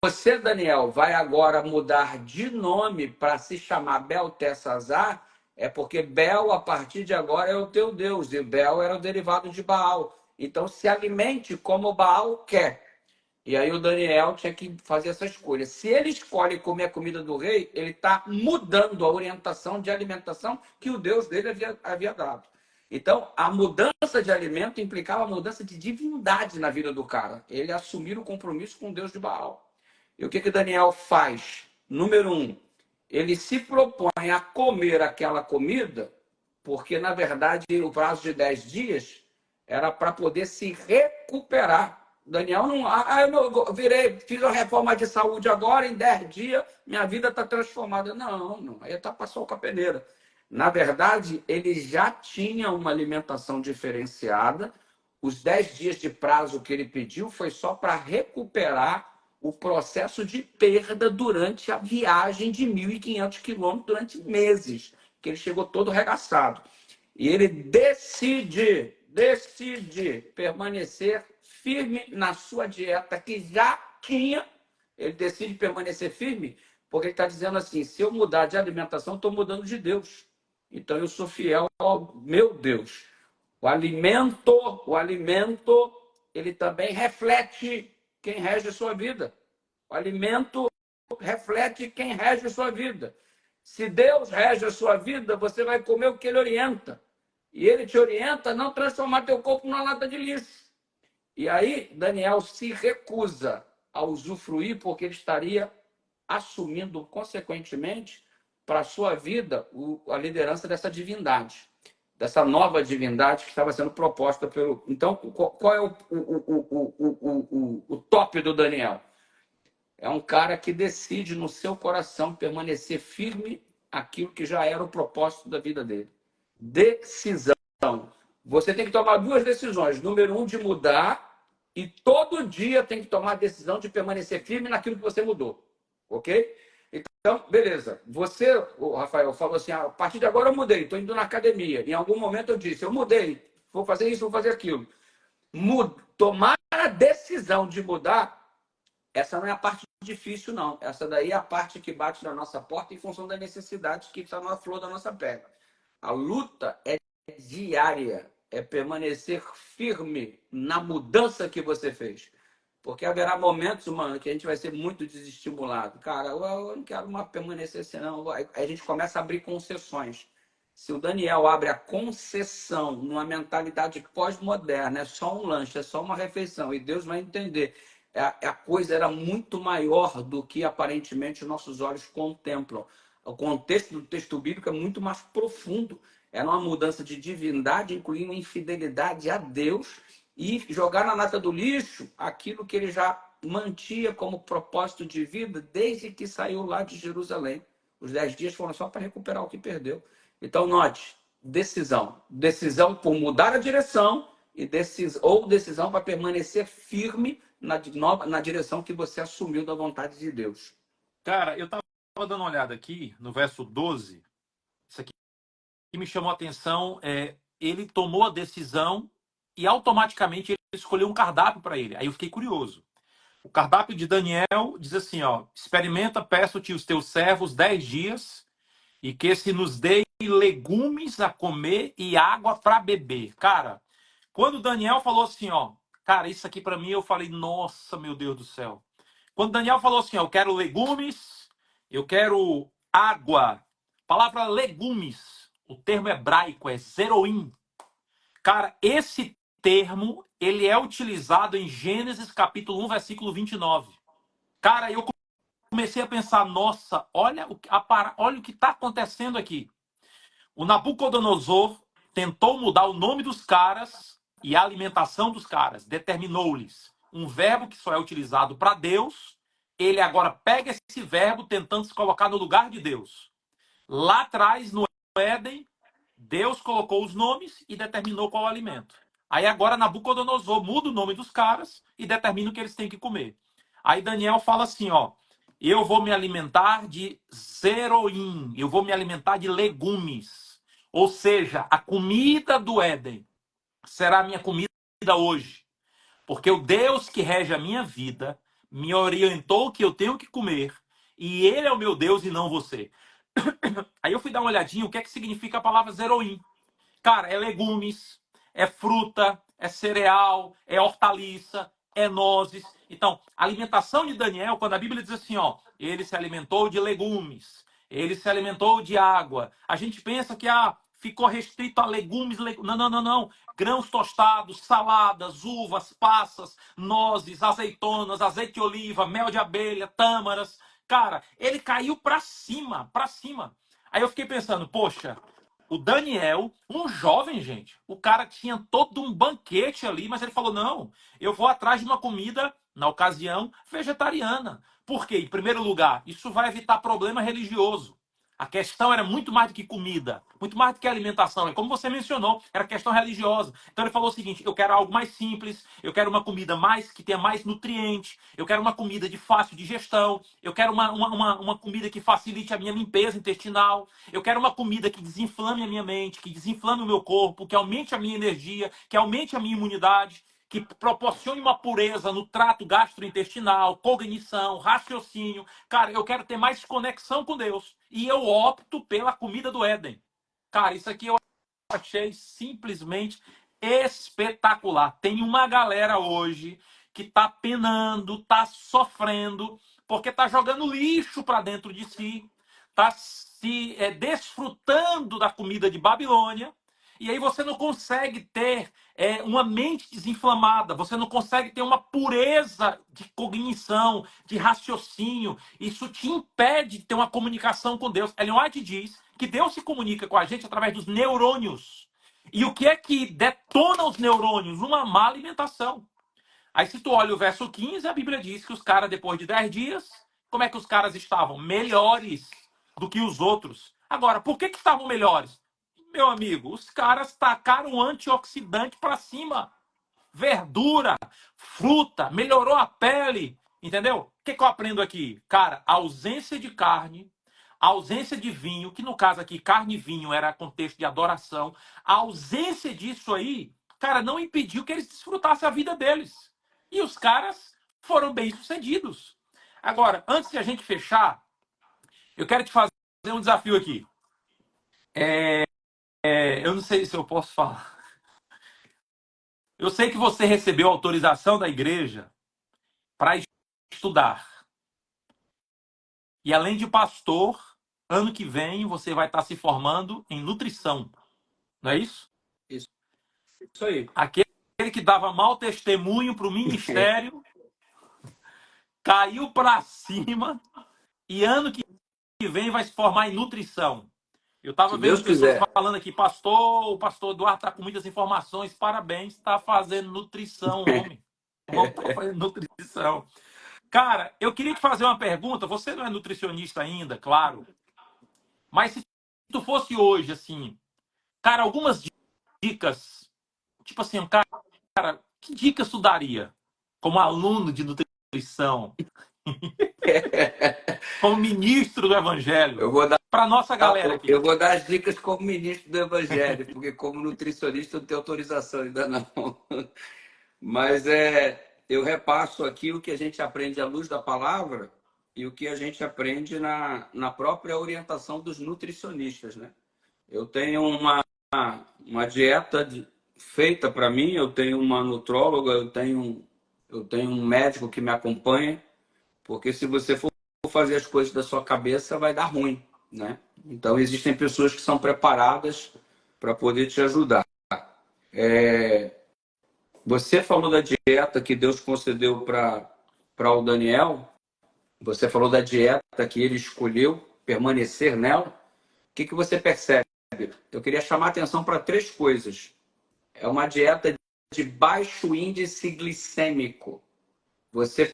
você, Daniel, vai agora mudar de nome para se chamar Beltesazar, é porque Bel, a partir de agora, é o teu Deus, e Bel era o derivado de Baal. Então, se alimente como Baal quer. E aí o Daniel tinha que fazer essa escolha. Se ele escolhe comer a comida do rei, ele está mudando a orientação de alimentação que o Deus dele havia dado. Então, a mudança de alimento implicava a mudança de divindade na vida do cara. Ele assumir o compromisso com o Deus de Baal. E o que Daniel faz? Número um, ele se propõe a comer aquela comida, porque, na verdade, o prazo de 10 dias era para poder se recuperar. Daniel não. Eu virei, fiz uma reforma de saúde agora, em 10 dias, minha vida está transformada. Não, aí está passou com a peneira. Na verdade, ele já tinha uma alimentação diferenciada. Os 10 dias de prazo que ele pediu foi só para recuperar o processo de perda durante a viagem de 1.500 quilômetros durante meses, que ele chegou todo regaçado. E ele decide permanecer firme na sua dieta que já tinha. Ele decide permanecer firme porque ele está dizendo assim, se eu mudar de alimentação, estou mudando de Deus. Então eu sou fiel ao meu Deus. O alimento, ele também reflete quem rege a sua vida. O alimento reflete quem rege a sua vida. Se Deus rege a sua vida, você vai comer o que ele orienta. E ele te orienta a não transformar teu corpo numa lata de lixo. E aí, Daniel se recusa a usufruir, porque ele estaria assumindo, consequentemente, para a sua vida, a liderança dessa divindade, dessa nova divindade que estava sendo proposta pelo. Então, qual é o top do Daniel? É um cara que decide no seu coração permanecer firme aquilo que já era o propósito da vida dele. Decisão. Você tem que tomar duas decisões. Número um, de mudar, e todo dia tem que tomar a decisão de permanecer firme naquilo que você mudou. Ok? Então, beleza. Você, o Rafael, falou assim: a partir de agora eu mudei, estou indo na academia. Em algum momento eu disse: eu mudei, vou fazer isso, vou fazer aquilo. Tomar a decisão de mudar, essa não é a parte difícil, não. Essa daí é a parte que bate na nossa porta em função da necessidade que está na flor da nossa pele. A luta é diária, é permanecer firme na mudança que você fez. Porque haverá momentos, mano, que a gente vai ser muito desestimulado. Cara, eu não quero mais permanecer assim, não. Aí a gente começa a abrir concessões. Se o Daniel abre a concessão numa mentalidade pós-moderna, é só um lanche, é só uma refeição, e Deus vai entender. A coisa era muito maior do que aparentemente nossos olhos contemplam. O contexto do texto bíblico é muito mais profundo. Era uma mudança de divindade, incluindo infidelidade a Deus, e jogar na lata do lixo aquilo que ele já mantinha como propósito de vida desde que saiu lá de Jerusalém. Os 10 dias foram só para recuperar o que perdeu. Então, note, decisão. Decisão por mudar a direção ou decisão para permanecer firme na direção que você assumiu da vontade de Deus. Cara, eu estava dando uma olhada aqui no verso 12. Isso aqui me chamou a atenção. Ele tomou a decisão e automaticamente ele escolheu um cardápio para ele. Aí eu fiquei curioso. O cardápio de Daniel diz assim, ó: experimenta, peço-te os teus servos 10 dias e que se nos dê legumes a comer e água para beber. Cara, quando Daniel falou assim, ó, cara, isso aqui para mim, eu falei, nossa, meu Deus do céu. Quando Daniel falou assim, ó, eu quero legumes, eu quero água. A palavra legumes, o termo hebraico é zeroim. Cara, esse termo, ele é utilizado em Gênesis capítulo 1, versículo 29. Cara, eu comecei a pensar, nossa, olha o que está acontecendo aqui. O Nabucodonosor tentou mudar o nome dos caras e a alimentação dos caras. Determinou-lhes um verbo que só é utilizado para Deus. Ele agora pega esse verbo tentando se colocar no lugar de Deus. Lá atrás, no Éden, Deus colocou os nomes e determinou qual alimento. Aí agora Nabucodonosor muda o nome dos caras e determina o que eles têm que comer. Aí Daniel fala assim, ó: eu vou me alimentar de zeroim, eu vou me alimentar de legumes. Ou seja, a comida do Éden será a minha comida hoje. Porque o Deus que rege a minha vida me orientou que eu tenho que comer. E ele é o meu Deus e não você. Aí eu fui dar uma olhadinha o que é que significa a palavra zeroim. Cara, é legumes, é fruta, é cereal, é hortaliça, é nozes. Então, a alimentação de Daniel, quando a Bíblia diz assim, ó, ele se alimentou de legumes, ele se alimentou de água. A gente pensa que ficou restrito a legumes. Não, não, não, não. Grãos tostados, saladas, uvas, passas, nozes, azeitonas, azeite de oliva, mel de abelha, tâmaras. Cara, ele caiu para cima, para cima. Aí eu fiquei pensando, poxa, o Daniel, um jovem, gente, o cara tinha todo um banquete ali, mas ele falou: não, eu vou atrás de uma comida, na ocasião, vegetariana. Por quê? Em primeiro lugar, isso vai evitar problema religioso. A questão era muito mais do que comida, muito mais do que alimentação. É como você mencionou, era questão religiosa. Então ele falou o seguinte: eu quero algo mais simples, eu quero uma comida mais que tenha mais nutriente, eu quero uma comida de fácil digestão, eu quero uma comida que facilite a minha limpeza intestinal, eu quero uma comida que desinflame a minha mente, que desinflame o meu corpo, que aumente a minha energia, que aumente a minha imunidade, que proporcione uma pureza no trato gastrointestinal, cognição, raciocínio. Cara, eu quero ter mais conexão com Deus. E eu opto pela comida do Éden. Cara, isso aqui eu achei simplesmente espetacular. Tem uma galera hoje que tá penando, tá sofrendo, porque tá jogando lixo para dentro de si, tá se desfrutando da comida de Babilônia, e aí você não consegue ter uma mente desinflamada, você não consegue ter uma pureza de cognição, de raciocínio. Isso te impede de ter uma comunicação com Deus. Ellen White diz que Deus se comunica com a gente através dos neurônios. E o que é que detona os neurônios? Uma má alimentação. Aí se tu olha o verso 15, a Bíblia diz que os caras, depois de 10 dias, como é que os caras estavam? Melhores do que os outros. Agora, por que estavam melhores? Meu amigo, os caras tacaram antioxidante para cima. Verdura, fruta, melhorou a pele. Entendeu? O que eu aprendo aqui? Cara, a ausência de carne, a ausência de vinho, que no caso aqui, carne e vinho era contexto de adoração, a ausência disso aí, cara, não impediu que eles desfrutassem a vida deles. E os caras foram bem-sucedidos. Agora, antes de a gente fechar, eu quero te fazer um desafio aqui. Eu não sei se eu posso falar. Eu sei que você recebeu autorização da igreja para estudar. E além de pastor, ano que vem você vai estar se formando em nutrição. Não é isso? Isso aí. Aquele que dava mau testemunho para o ministério caiu para cima e ano que vem vai se formar em nutrição. Eu estava Se vendo Deus pessoas quiser. falando aqui, pastor, o pastor Eduardo está com muitas informações, parabéns, está fazendo nutrição, homem. O irmão está fazendo nutrição. Cara, eu queria te fazer uma pergunta. Você não é nutricionista ainda, claro. Mas se tu fosse hoje, assim, cara, algumas dicas, tipo assim, cara, que dicas tu daria como aluno de nutrição, como ministro do evangelho, Eu vou dar, para nossa galera aqui? eu vou dar as dicas como ministro do Evangelho, porque como nutricionista eu não tenho autorização ainda não. Mas eu repasso aqui o que a gente aprende à luz da palavra e o que a gente aprende na própria orientação dos nutricionistas, né? Eu tenho uma dieta feita para mim, eu tenho uma nutróloga, eu tenho um médico que me acompanha, porque se você for fazer as coisas da sua cabeça, vai dar ruim, né? Então, existem pessoas que são preparadas para poder te ajudar. Você falou da dieta que Deus concedeu para o Daniel, você falou da dieta que ele escolheu permanecer nela. O que você percebe? Eu queria chamar a atenção para três coisas. É uma dieta de baixo índice glicêmico. Você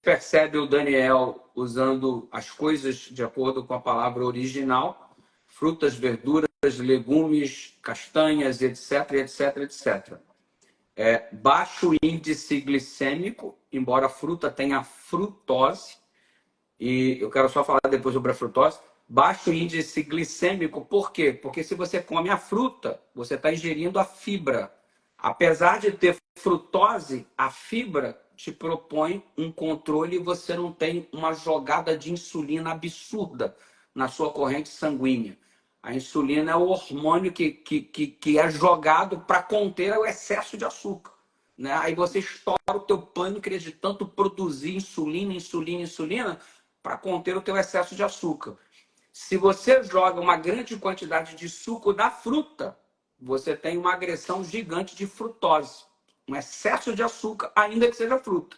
percebe o Daniel usando as coisas de acordo com a palavra original, frutas, verduras, legumes, castanhas, etc, etc, etc. Baixo índice glicêmico, embora a fruta tenha frutose, e eu quero só falar depois sobre a frutose. Baixo índice glicêmico, por quê? Porque se você come a fruta, você está ingerindo a fibra. Apesar de ter frutose, a fibra te propõe um controle e você não tem uma jogada de insulina absurda na sua corrente sanguínea. A insulina é o hormônio que é jogado para conter o excesso de açúcar. Né? Aí você estoura o teu pâncreas de tanto produzir insulina, insulina, insulina, para conter o teu excesso de açúcar. Se você joga uma grande quantidade de suco da fruta, você tem uma agressão gigante de frutose, um excesso de açúcar, ainda que seja fruta.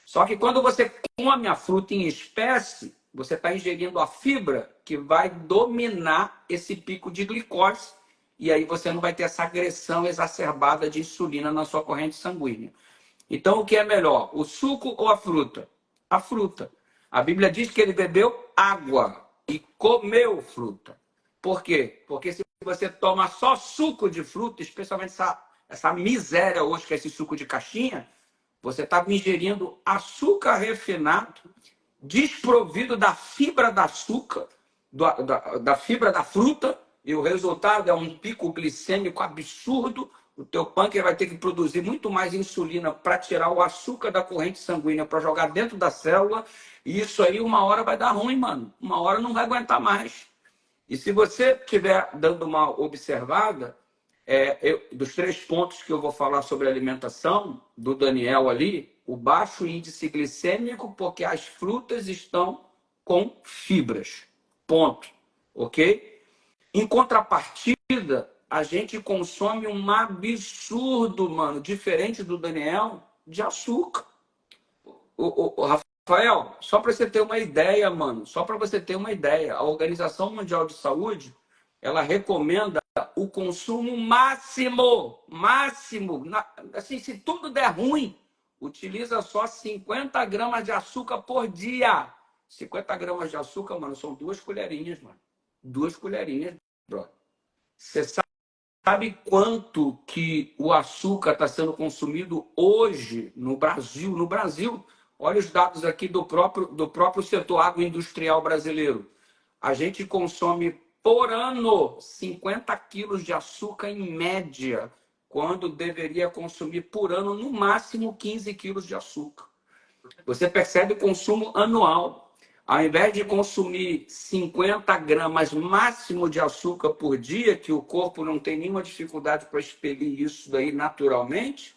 Só que quando você come a fruta em espécie, você está ingerindo a fibra que vai dominar esse pico de glicose e aí você não vai ter essa agressão exacerbada de insulina na sua corrente sanguínea. Então, o que é melhor, o suco ou a fruta? A fruta. A Bíblia diz que ele bebeu água e comeu fruta. Por quê? Porque se você toma só suco de fruta, especialmente essa miséria hoje que é esse suco de caixinha, você está ingerindo açúcar refinado, desprovido da fibra da açúcar, da fibra da fruta, e o resultado é um pico glicêmico absurdo. O teu pâncreas vai ter que produzir muito mais insulina para tirar o açúcar da corrente sanguínea, para jogar dentro da célula, e isso aí uma hora vai dar ruim, mano. Uma hora não vai aguentar mais. E se você estiver dando uma observada, dos três pontos que eu vou falar sobre alimentação, do Daniel ali, o baixo índice glicêmico, porque as frutas estão com fibras. Ponto. Ok? Em contrapartida, a gente consome um absurdo, mano, diferente do Daniel, de açúcar. O Rafael, só para você ter uma ideia, mano, só para você ter uma ideia, a Organização Mundial de Saúde, ela recomenda o consumo máximo, assim, se tudo der ruim, utiliza só 50 gramas de açúcar por dia. 50 gramas de açúcar, mano, são 2 colherinhas, mano. 2 colherinhas, bro. Você sabe quanto que o açúcar está sendo consumido hoje no Brasil? No Brasil, olha os dados aqui do próprio setor agroindustrial brasileiro. A gente consome por ano 50 quilos de açúcar em média, quando deveria consumir por ano no máximo 15 quilos de açúcar. Você percebe o consumo anual. Ao invés de consumir 50 gramas máximo de açúcar por dia, que o corpo não tem nenhuma dificuldade para expelir isso daí naturalmente,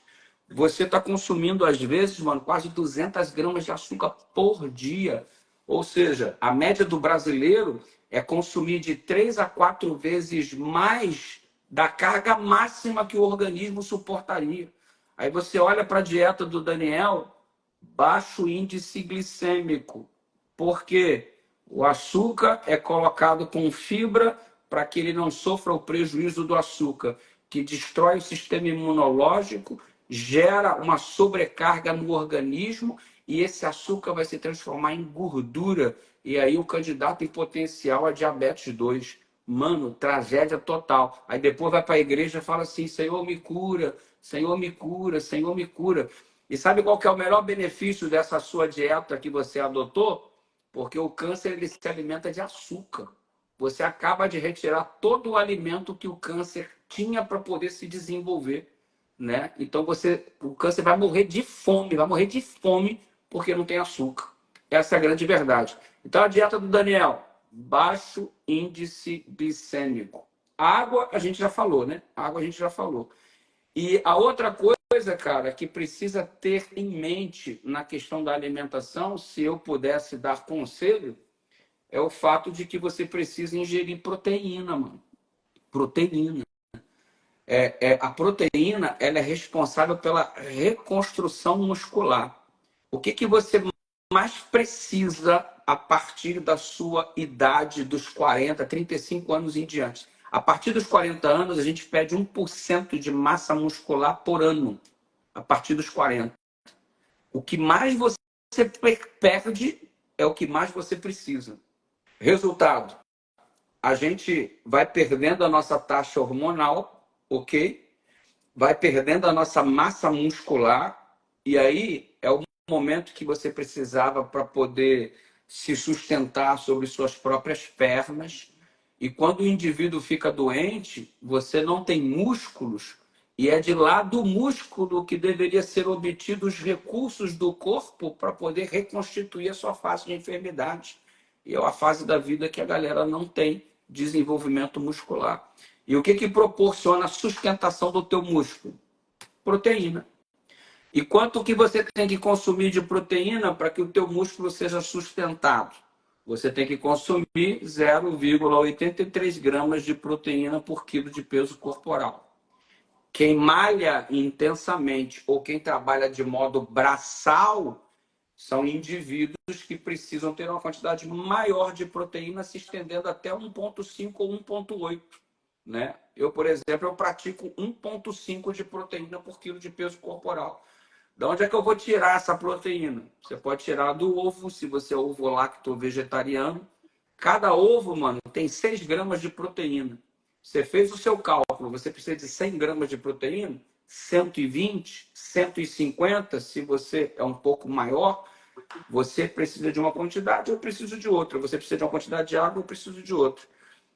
você está consumindo, às vezes, mano, quase 200 gramas de açúcar por dia. Ou seja, a média do brasileiro é consumir de 3 a 4 vezes mais da carga máxima que o organismo suportaria. Aí você olha para a dieta do Daniel, baixo índice glicêmico. Porque o açúcar é colocado com fibra para que ele não sofra o prejuízo do açúcar, que destrói o sistema imunológico, gera uma sobrecarga no organismo e esse açúcar vai se transformar em gordura. E aí o candidato em potencial a diabetes 2. Mano, tragédia total. Aí depois vai para a igreja e fala assim, Senhor, me cura, Senhor, me cura, Senhor, me cura. E sabe qual que é o melhor benefício dessa sua dieta que você adotou? Porque o câncer ele se alimenta de açúcar. Você acaba de retirar todo o alimento que o câncer tinha para poder se desenvolver. né? Então o câncer vai morrer de fome porque não tem açúcar. Essa é a grande verdade. Então a dieta do Daniel, baixo índice glicêmico. Água a gente já falou, né? Água a gente já falou. E a outra coisa, cara, que precisa ter em mente na questão da alimentação, se eu pudesse dar conselho, é o fato de que você precisa ingerir proteína, mano. Proteína. A proteína, ela é responsável pela reconstrução muscular. O que você mais precisa a partir da sua idade dos 40, 35 anos em diante? A partir dos 40 anos, a gente perde 1% de massa muscular por ano. A partir dos 40. O que mais você perde é o que mais você precisa. Resultado: a gente vai perdendo a nossa taxa hormonal, ok? Vai perdendo a nossa massa muscular, e aí é o momento que você precisava para poder se sustentar sobre suas próprias pernas. E quando o indivíduo fica doente, você não tem músculos, e é de lá do músculo que deveria ser obtido os recursos do corpo para poder reconstituir a sua fase de enfermidade. E é a fase da vida que a galera não tem desenvolvimento muscular. E o que proporciona a sustentação do teu músculo? Proteína. E quanto que você tem que consumir de proteína para que o teu músculo seja sustentado? Você tem que consumir 0,83 gramas de proteína por quilo de peso corporal. Quem malha intensamente ou quem trabalha de modo braçal são indivíduos que precisam ter uma quantidade maior de proteína, se estendendo até 1,5 ou 1,8. Né? Eu, por exemplo, eu pratico 1,5 de proteína por quilo de peso corporal. De onde é que eu vou tirar essa proteína? Você pode tirar do ovo, se você é ovo lacto vegetariano. Cada ovo, mano, tem 6 gramas de proteína. Você fez o seu cálculo, você precisa de 100 gramas de proteína, 120, 150, se você é um pouco maior, você precisa de uma quantidade, eu preciso de outra. Você precisa de uma quantidade de água, eu preciso de outra.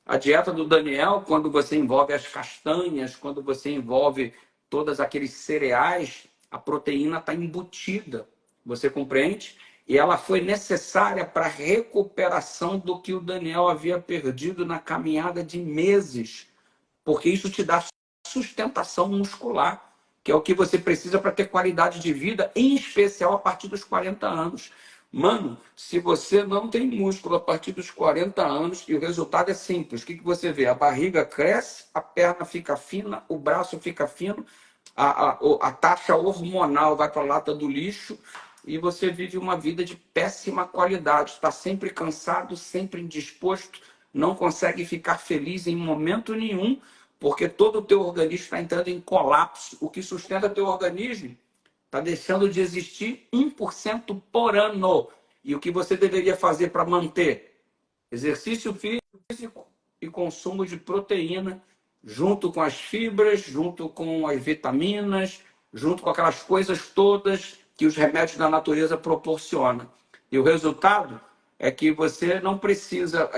A dieta do Daniel, quando você envolve as castanhas, quando você envolve todos aqueles cereais, a proteína está embutida. Você compreende? E ela foi necessária para a recuperação do que o Daniel havia perdido na caminhada de meses. Porque isso te dá sustentação muscular, que é o que você precisa para ter qualidade de vida, em especial a partir dos 40 anos. Mano, se você não tem músculo a partir dos 40 anos, e o resultado é simples, o que você vê? A barriga cresce, a perna fica fina, o braço fica fino, a taxa hormonal vai para a lata do lixo, e você vive uma vida de péssima qualidade. Está sempre cansado, sempre indisposto, não consegue ficar feliz em momento nenhum, porque todo o teu organismo está entrando em colapso. O que sustenta teu organismo está deixando de existir 1% por ano. E o que você deveria fazer para manter? Exercício físico e consumo de proteína, junto com as fibras, junto com as vitaminas, junto com aquelas coisas todas que os remédios da natureza proporcionam. E o resultado é que você não precisa...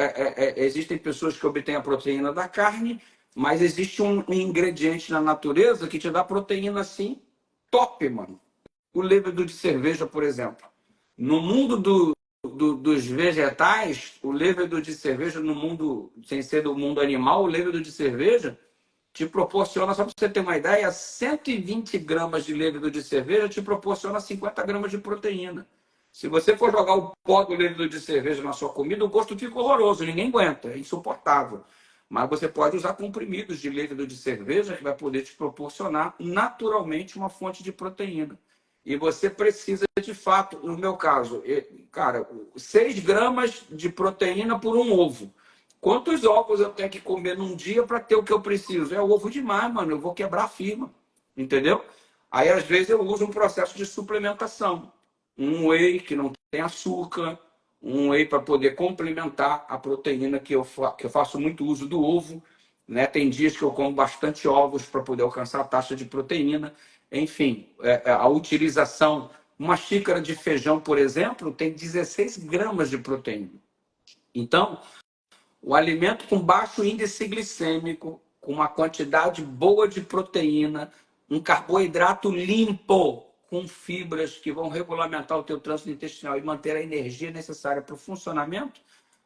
existem pessoas que obtêm a proteína da carne, mas existe um ingrediente na natureza que te dá proteína assim, top, mano. O levedor de cerveja, por exemplo. No mundo dos vegetais, o levedor de cerveja, no mundo, sem ser do mundo animal, o levedor de cerveja te proporciona, só para você ter uma ideia, 120 gramas de levedor de cerveja te proporciona 50 gramas de proteína. Se você for jogar o pó do levedor de cerveja na sua comida, o gosto fica horroroso, ninguém aguenta, é insuportável. Mas você pode usar comprimidos de levedor de cerveja que vai poder te proporcionar naturalmente uma fonte de proteína. E você precisa, de fato, no meu caso, cara, 6 gramas de proteína por um ovo. Quantos ovos eu tenho que comer num dia para ter o que eu preciso? É ovo demais, mano. Eu vou quebrar a firma. Entendeu? Aí, às vezes, eu uso um processo de suplementação. Um whey que não tem açúcar, um whey para poder complementar a proteína que eu faço muito uso do ovo. Né? Tem dias que eu como bastante ovos para poder alcançar a taxa de proteína. Enfim, a utilização. Uma xícara de feijão, por exemplo, tem 16 gramas de proteína. Então, o alimento com baixo índice glicêmico, com uma quantidade boa de proteína, um carboidrato limpo, com fibras que vão regulamentar o teu trânsito intestinal e manter a energia necessária para o funcionamento,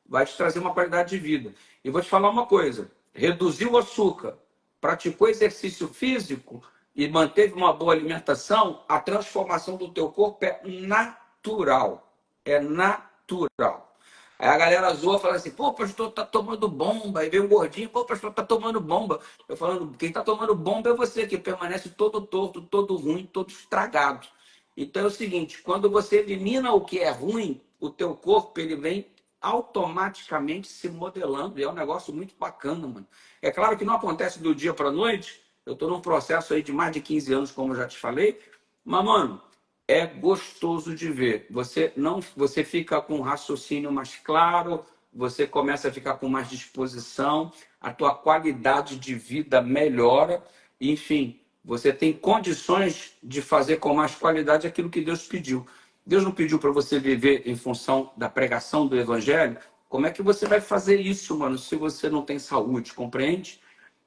vai te trazer uma qualidade de vida. E vou te falar uma coisa, reduziu o açúcar, praticou exercício físico e manteve uma boa alimentação, a transformação do teu corpo é natural. É natural. Aí a galera zoa, fala assim, pô, pastor, tá tomando bomba. Aí vem um gordinho, pô, pastor, tá tomando bomba. Eu falando, quem tá tomando bomba é você, que permanece todo torto, todo ruim, todo estragado. Então é o seguinte, quando você elimina o que é ruim, o teu corpo, ele vem automaticamente se modelando. E é um negócio muito bacana, mano. É claro que não acontece do dia para a noite. Eu tô num processo aí de mais de 15 anos, como eu já te falei. Mas, mano, é gostoso de ver. Você fica com um raciocínio mais claro, você começa a ficar com mais disposição, a tua qualidade de vida melhora, enfim, você tem condições de fazer com mais qualidade aquilo que Deus pediu. Deus não pediu para você viver em função da pregação do evangelho? Como é que você vai fazer isso, mano, se você não tem saúde, compreende?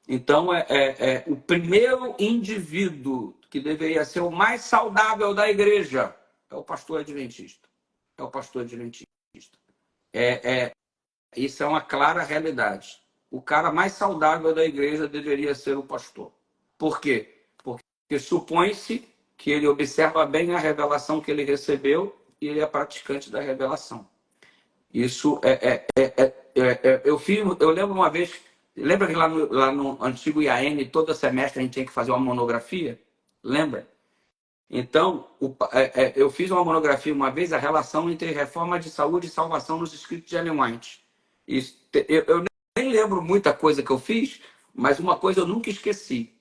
Então, o primeiro indivíduo que deveria ser o mais saudável da igreja é o pastor adventista. É o pastor adventista. Isso é uma clara realidade. O cara mais saudável da igreja deveria ser o pastor. Por quê? Porque supõe-se que ele observa bem a revelação que ele recebeu e ele é praticante da revelação. Isso eu lembro uma vez, lembra que lá no antigo IAN, todo semestre a gente tinha que fazer uma monografia? Lembra? Então, eu fiz uma monografia uma vez, a relação entre reforma de saúde e salvação nos escritos de Ellen White. Eu nem lembro muita coisa que eu fiz, mas uma coisa eu nunca esqueci.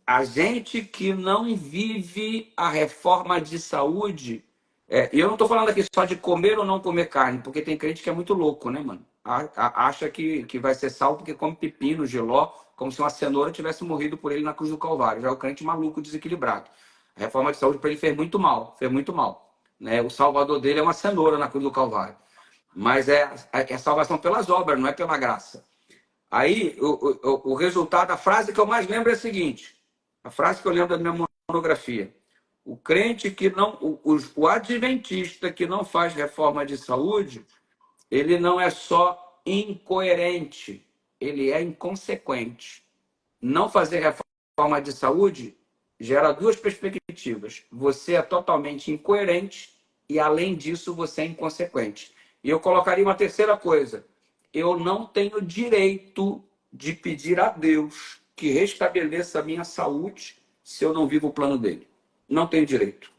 A gente que não vive a reforma de saúde, e eu não estou falando aqui só de comer ou não comer carne, porque tem crente que é muito louco, né, mano? Acha que vai ser salvo porque come pepino, giló, como se uma cenoura tivesse morrido por ele na cruz do Calvário. Já é o crente maluco, desequilibrado. A reforma de saúde para ele fez muito mal, né? O salvador dele é uma cenoura na cruz do Calvário. Mas é salvação pelas obras, não é pela graça. Aí, o resultado, a frase que eu mais lembro é a seguinte, a frase que eu lembro da minha monografia. O crente que não, o adventista que não faz reforma de saúde, ele não é só incoerente, ele é inconsequente. Não fazer reforma de saúde gera duas perspectivas. Você é totalmente incoerente e, além disso, você é inconsequente. E eu colocaria uma terceira coisa. Eu não tenho direito de pedir a Deus que restabeleça a minha saúde se eu não vivo o plano dele. Não tenho direito.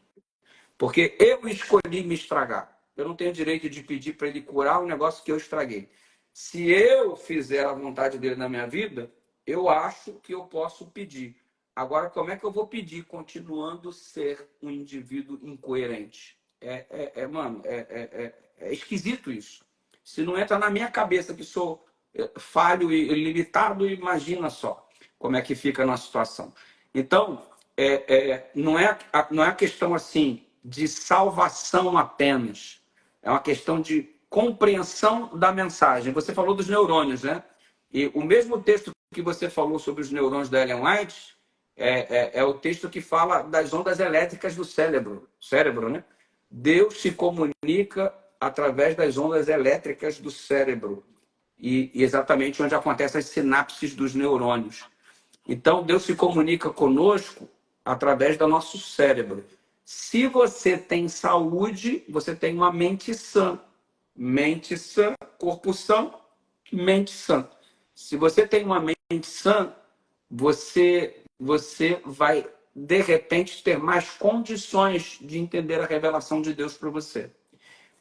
Porque eu escolhi me estragar. Eu não tenho direito de pedir para ele curar um negócio que eu estraguei. Se eu fizer a vontade dele na minha vida, eu acho que eu posso pedir. Agora, como é que eu vou pedir continuando a ser um indivíduo incoerente? Mano, é esquisito isso. Se não entra na minha cabeça que sou falho e limitado, imagina só como é que fica na situação. Então, não é a questão assim de salvação apenas. É uma questão de compreensão da mensagem. Você falou dos neurônios, né? E o mesmo texto que você falou sobre os neurônios da Ellen White é o texto que fala das ondas elétricas do cérebro, né? Deus se comunica através das ondas elétricas do cérebro e exatamente onde acontecem as sinapses dos neurônios. Então, Deus se comunica conosco através do nosso cérebro. Se você tem saúde, você tem uma mente sã. Mente sã, corpo sã, mente sã. Se você tem uma mente sã, você vai, de repente, ter mais condições de entender a revelação de Deus para você.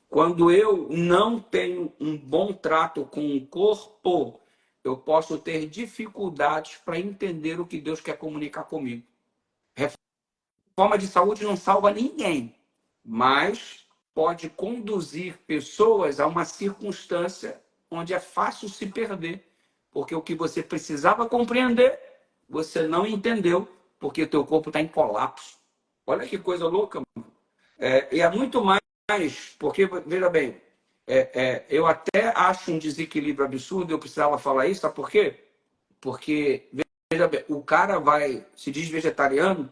Quando eu não tenho um bom trato com o corpo, eu posso ter dificuldades para entender o que Deus quer comunicar comigo. Reforma de saúde não salva ninguém, mas pode conduzir pessoas a uma circunstância onde é fácil se perder, porque o que você precisava compreender, você não entendeu, porque o teu corpo está em colapso. Olha que coisa louca, mano. E é muito mais, porque, veja bem, eu até acho um desequilíbrio absurdo, eu precisava falar isso, sabe por quê? Porque, veja veja bem, o cara vai, se diz vegetariano,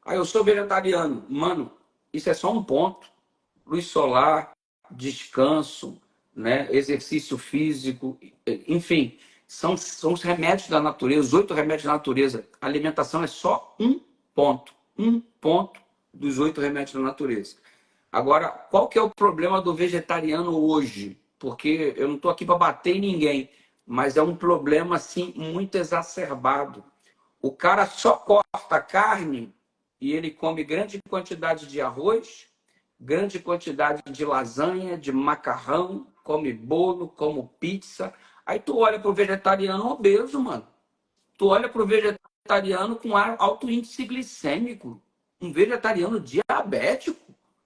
aí eu sou vegetariano. Mano, isso é só um ponto. Luz solar, descanso, né? Exercício físico, enfim, são os remédios da natureza, os 8 remédios da natureza. A alimentação é só um ponto dos 8 remédios da natureza. Agora, qual que é o problema do vegetariano hoje? Porque eu não estou aqui para bater em ninguém, mas é um problema assim muito exacerbado. O cara só corta carne e ele come grande quantidade de arroz, grande quantidade de lasanha, de macarrão, come bolo, come pizza. Aí tu olha pro vegetariano obeso, mano. Tu olha pro vegetariano com alto índice glicêmico, um vegetariano diabético,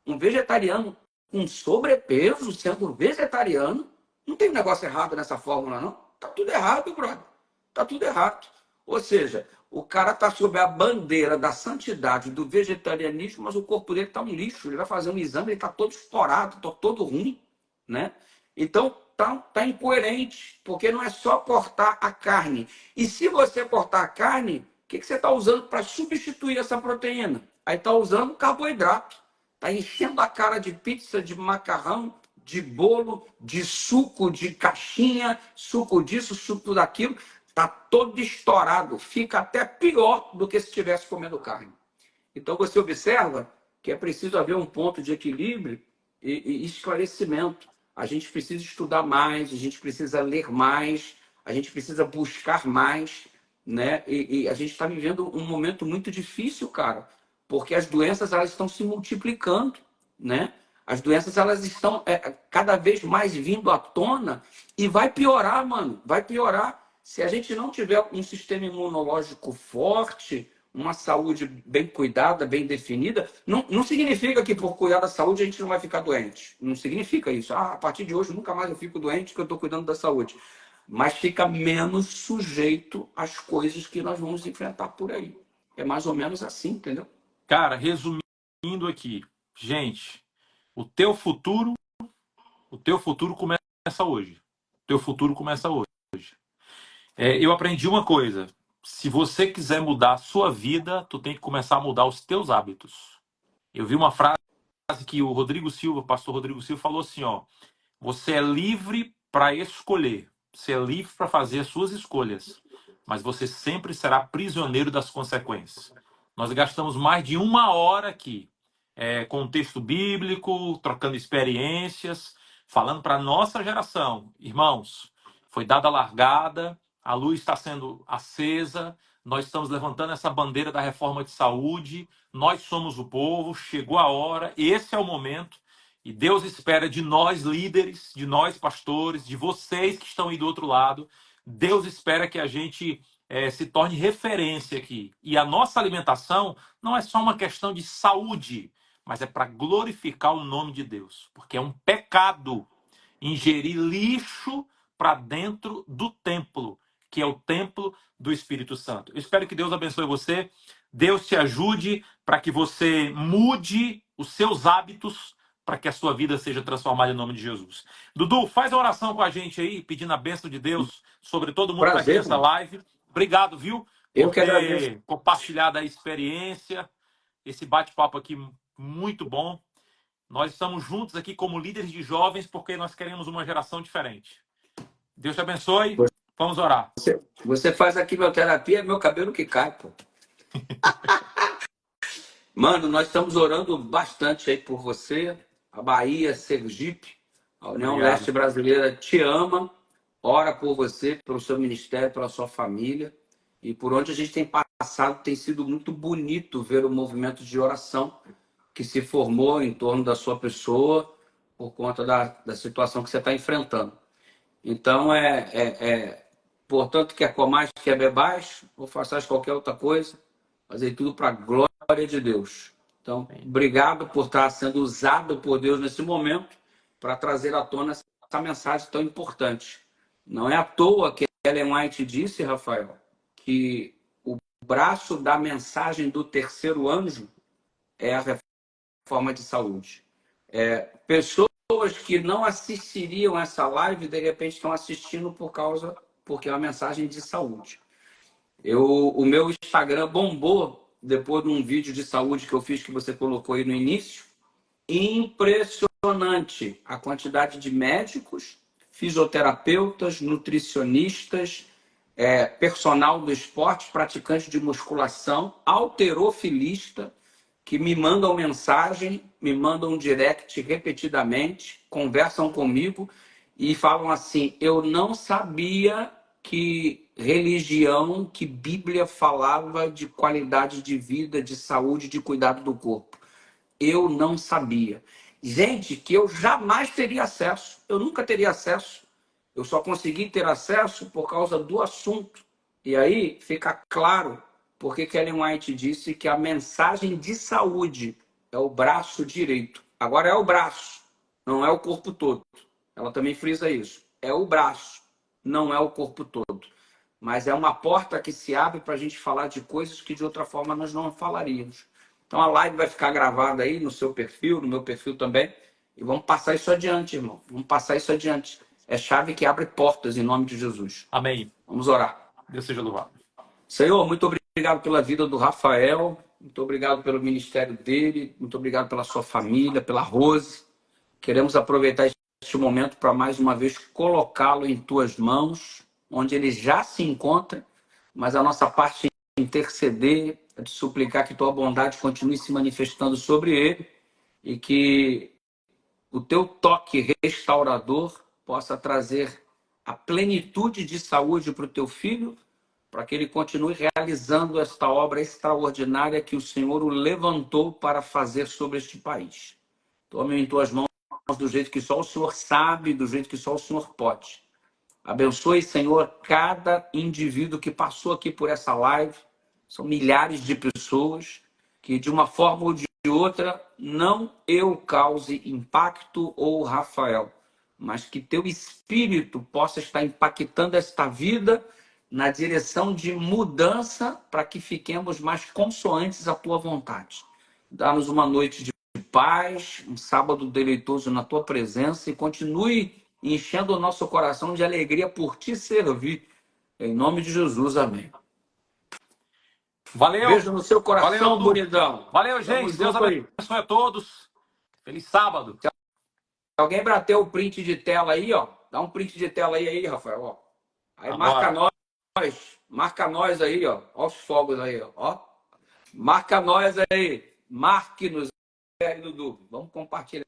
um vegetariano com sobrepeso, sendo vegetariano. Não tem um negócio errado nessa fórmula, não. Tá tudo errado, brother. Tá tudo errado. Ou seja, o cara está sob a bandeira da santidade do vegetarianismo, mas o corpo dele está um lixo. Ele vai fazer um exame, ele está todo estourado, está todo ruim, né? Então, tá incoerente, porque não é só cortar a carne. E se você cortar a carne, o que você está usando para substituir essa proteína? Aí está usando carboidrato. Está enchendo a cara de pizza, de macarrão, de bolo, de suco, de caixinha, suco disso, suco daquilo. Está todo estourado. Fica até pior do que se estivesse comendo carne. Então você observa que é preciso haver um ponto de equilíbrio e esclarecimento. A gente precisa estudar mais, a gente precisa ler mais, a gente precisa buscar mais, né? E a gente está vivendo um momento muito difícil, cara, porque as doenças elas estão se multiplicando, né? As doenças elas estão cada vez mais vindo à tona e vai piorar, mano, vai piorar. Se a gente não tiver um sistema imunológico forte, uma saúde bem cuidada, bem definida, não significa que por cuidar da saúde a gente não vai ficar doente. Não significa isso. Ah, a partir de hoje nunca mais eu fico doente porque eu estou cuidando da saúde. Mas fica menos sujeito às coisas que nós vamos enfrentar por aí. É mais ou menos assim, entendeu? Cara, resumindo aqui, gente, o teu futuro, o teu futuro começa hoje. O teu futuro começa hoje. Eu aprendi uma coisa. Se você quiser mudar a sua vida, tu tem que começar a mudar os teus hábitos. Eu vi uma frase que o Rodrigo Silva, o pastor Rodrigo Silva, falou assim, ó: você é livre para escolher, você é livre para fazer as suas escolhas, mas você sempre será prisioneiro das consequências. Nós gastamos mais de 1 hora aqui, com o texto bíblico, trocando experiências, falando para a nossa geração. Irmãos, foi dada a largada, a luz está sendo acesa, nós estamos levantando essa bandeira da reforma de saúde, nós somos o povo, chegou a hora, esse é o momento. E Deus espera de nós líderes, de nós pastores, de vocês que estão aí do outro lado. Deus espera que a gente se torne referência aqui. E a nossa alimentação não é só uma questão de saúde, mas é para glorificar o nome de Deus. Porque é um pecado ingerir lixo para dentro do templo, que é o templo do Espírito Santo. Eu espero que Deus abençoe você. Deus te ajude para que você mude os seus hábitos para que a sua vida seja transformada em nome de Jesus. Dudu, faz a oração com a gente aí, pedindo a bênção de Deus sobre todo mundo que está aqui Prazer, nessa mano. live. Obrigado, viu, Eu por que agradeço. ter compartilhado a experiência, esse bate-papo aqui muito bom. Nós estamos juntos aqui como líderes de jovens porque nós queremos uma geração diferente. Deus te abençoe. Vamos orar. Você faz a quimioterapia, é meu cabelo que cai, pô. Mano, nós estamos orando bastante aí por você. A Bahia, Sergipe, a União Obrigado. Leste Brasileira te ama, ora por você, pelo seu ministério, pela sua família. E por onde a gente tem passado, tem sido muito bonito ver o movimento de oração que se formou em torno da sua pessoa por conta da situação que você está enfrentando. Então, portanto, quer comais, quer bebais, ou façais qualquer outra coisa, fazer tudo para a glória de Deus. Então, obrigado por estar sendo usado por Deus nesse momento para trazer à tona essa mensagem tão importante. Não é à toa que Ellen White disse, Rafael, que o braço da mensagem do terceiro anjo é a reforma de saúde. Pessoas que não assistiriam essa live, de repente estão assistindo porque é uma mensagem de saúde. O meu Instagram bombou depois de um vídeo de saúde que eu fiz, que você colocou aí no início. Impressionante a quantidade de médicos, fisioterapeutas, nutricionistas, personal do esporte, praticante de musculação, halterofilista, que me mandam mensagem, me mandam direct repetidamente, conversam comigo e falam assim: eu não sabia que religião, que Bíblia falava de qualidade de vida, de saúde, de cuidado do corpo. Eu não sabia. Gente, que eu jamais teria acesso. Eu nunca teria acesso. Eu só consegui ter acesso por causa do assunto. E aí fica claro porque Ellen White disse que a mensagem de saúde é o braço direito. Agora é o braço, não é o corpo todo. Ela também frisa isso. É o braço, não é o corpo todo. Mas é uma porta que se abre para a gente falar de coisas que de outra forma nós não falaríamos. Então a live vai ficar gravada aí no seu perfil, no meu perfil também. E vamos passar isso adiante, irmão. Vamos passar isso adiante. É chave que abre portas em nome de Jesus. Amém. Vamos orar. Deus seja louvado. Senhor, muito obrigado pela vida do Rafael. Muito obrigado pelo ministério dele. Muito obrigado pela sua família, pela Rose. Queremos aproveitar este momento para mais uma vez colocá-lo em tuas mãos, onde ele já se encontra, mas a nossa parte é interceder, é de suplicar que tua bondade continue se manifestando sobre ele e que o teu toque restaurador possa trazer a plenitude de saúde para o teu filho, para que ele continue realizando esta obra extraordinária que o Senhor o levantou para fazer sobre este país. Tome em tuas mãos do jeito que só o Senhor sabe, do jeito que só o Senhor pode. Abençoe, Senhor, cada indivíduo que passou aqui por essa live. São milhares de pessoas que, de uma forma ou de outra, não eu cause impacto ou o Rafael, mas que teu espírito possa estar impactando esta vida na direção de mudança para que fiquemos mais consoantes à tua vontade. Dá-nos uma noite de paz, um sábado deleitoso na tua presença e continue enchendo o nosso coração de alegria por te servir. Em nome de Jesus, amém. Valeu. Beijo no seu Valeu, coração, Du. bonitão. Valeu, Tamo gente. Deus junto aí. abençoe a todos. Feliz sábado. Se alguém bateu o print de tela aí, ó, dá um print de tela aí, Rafael, ó. Aí Agora. marca nós aí, ó. Ó os fogos aí, ó. Marca nós aí. Marque-nos aí, Dudu. Vamos compartilhar.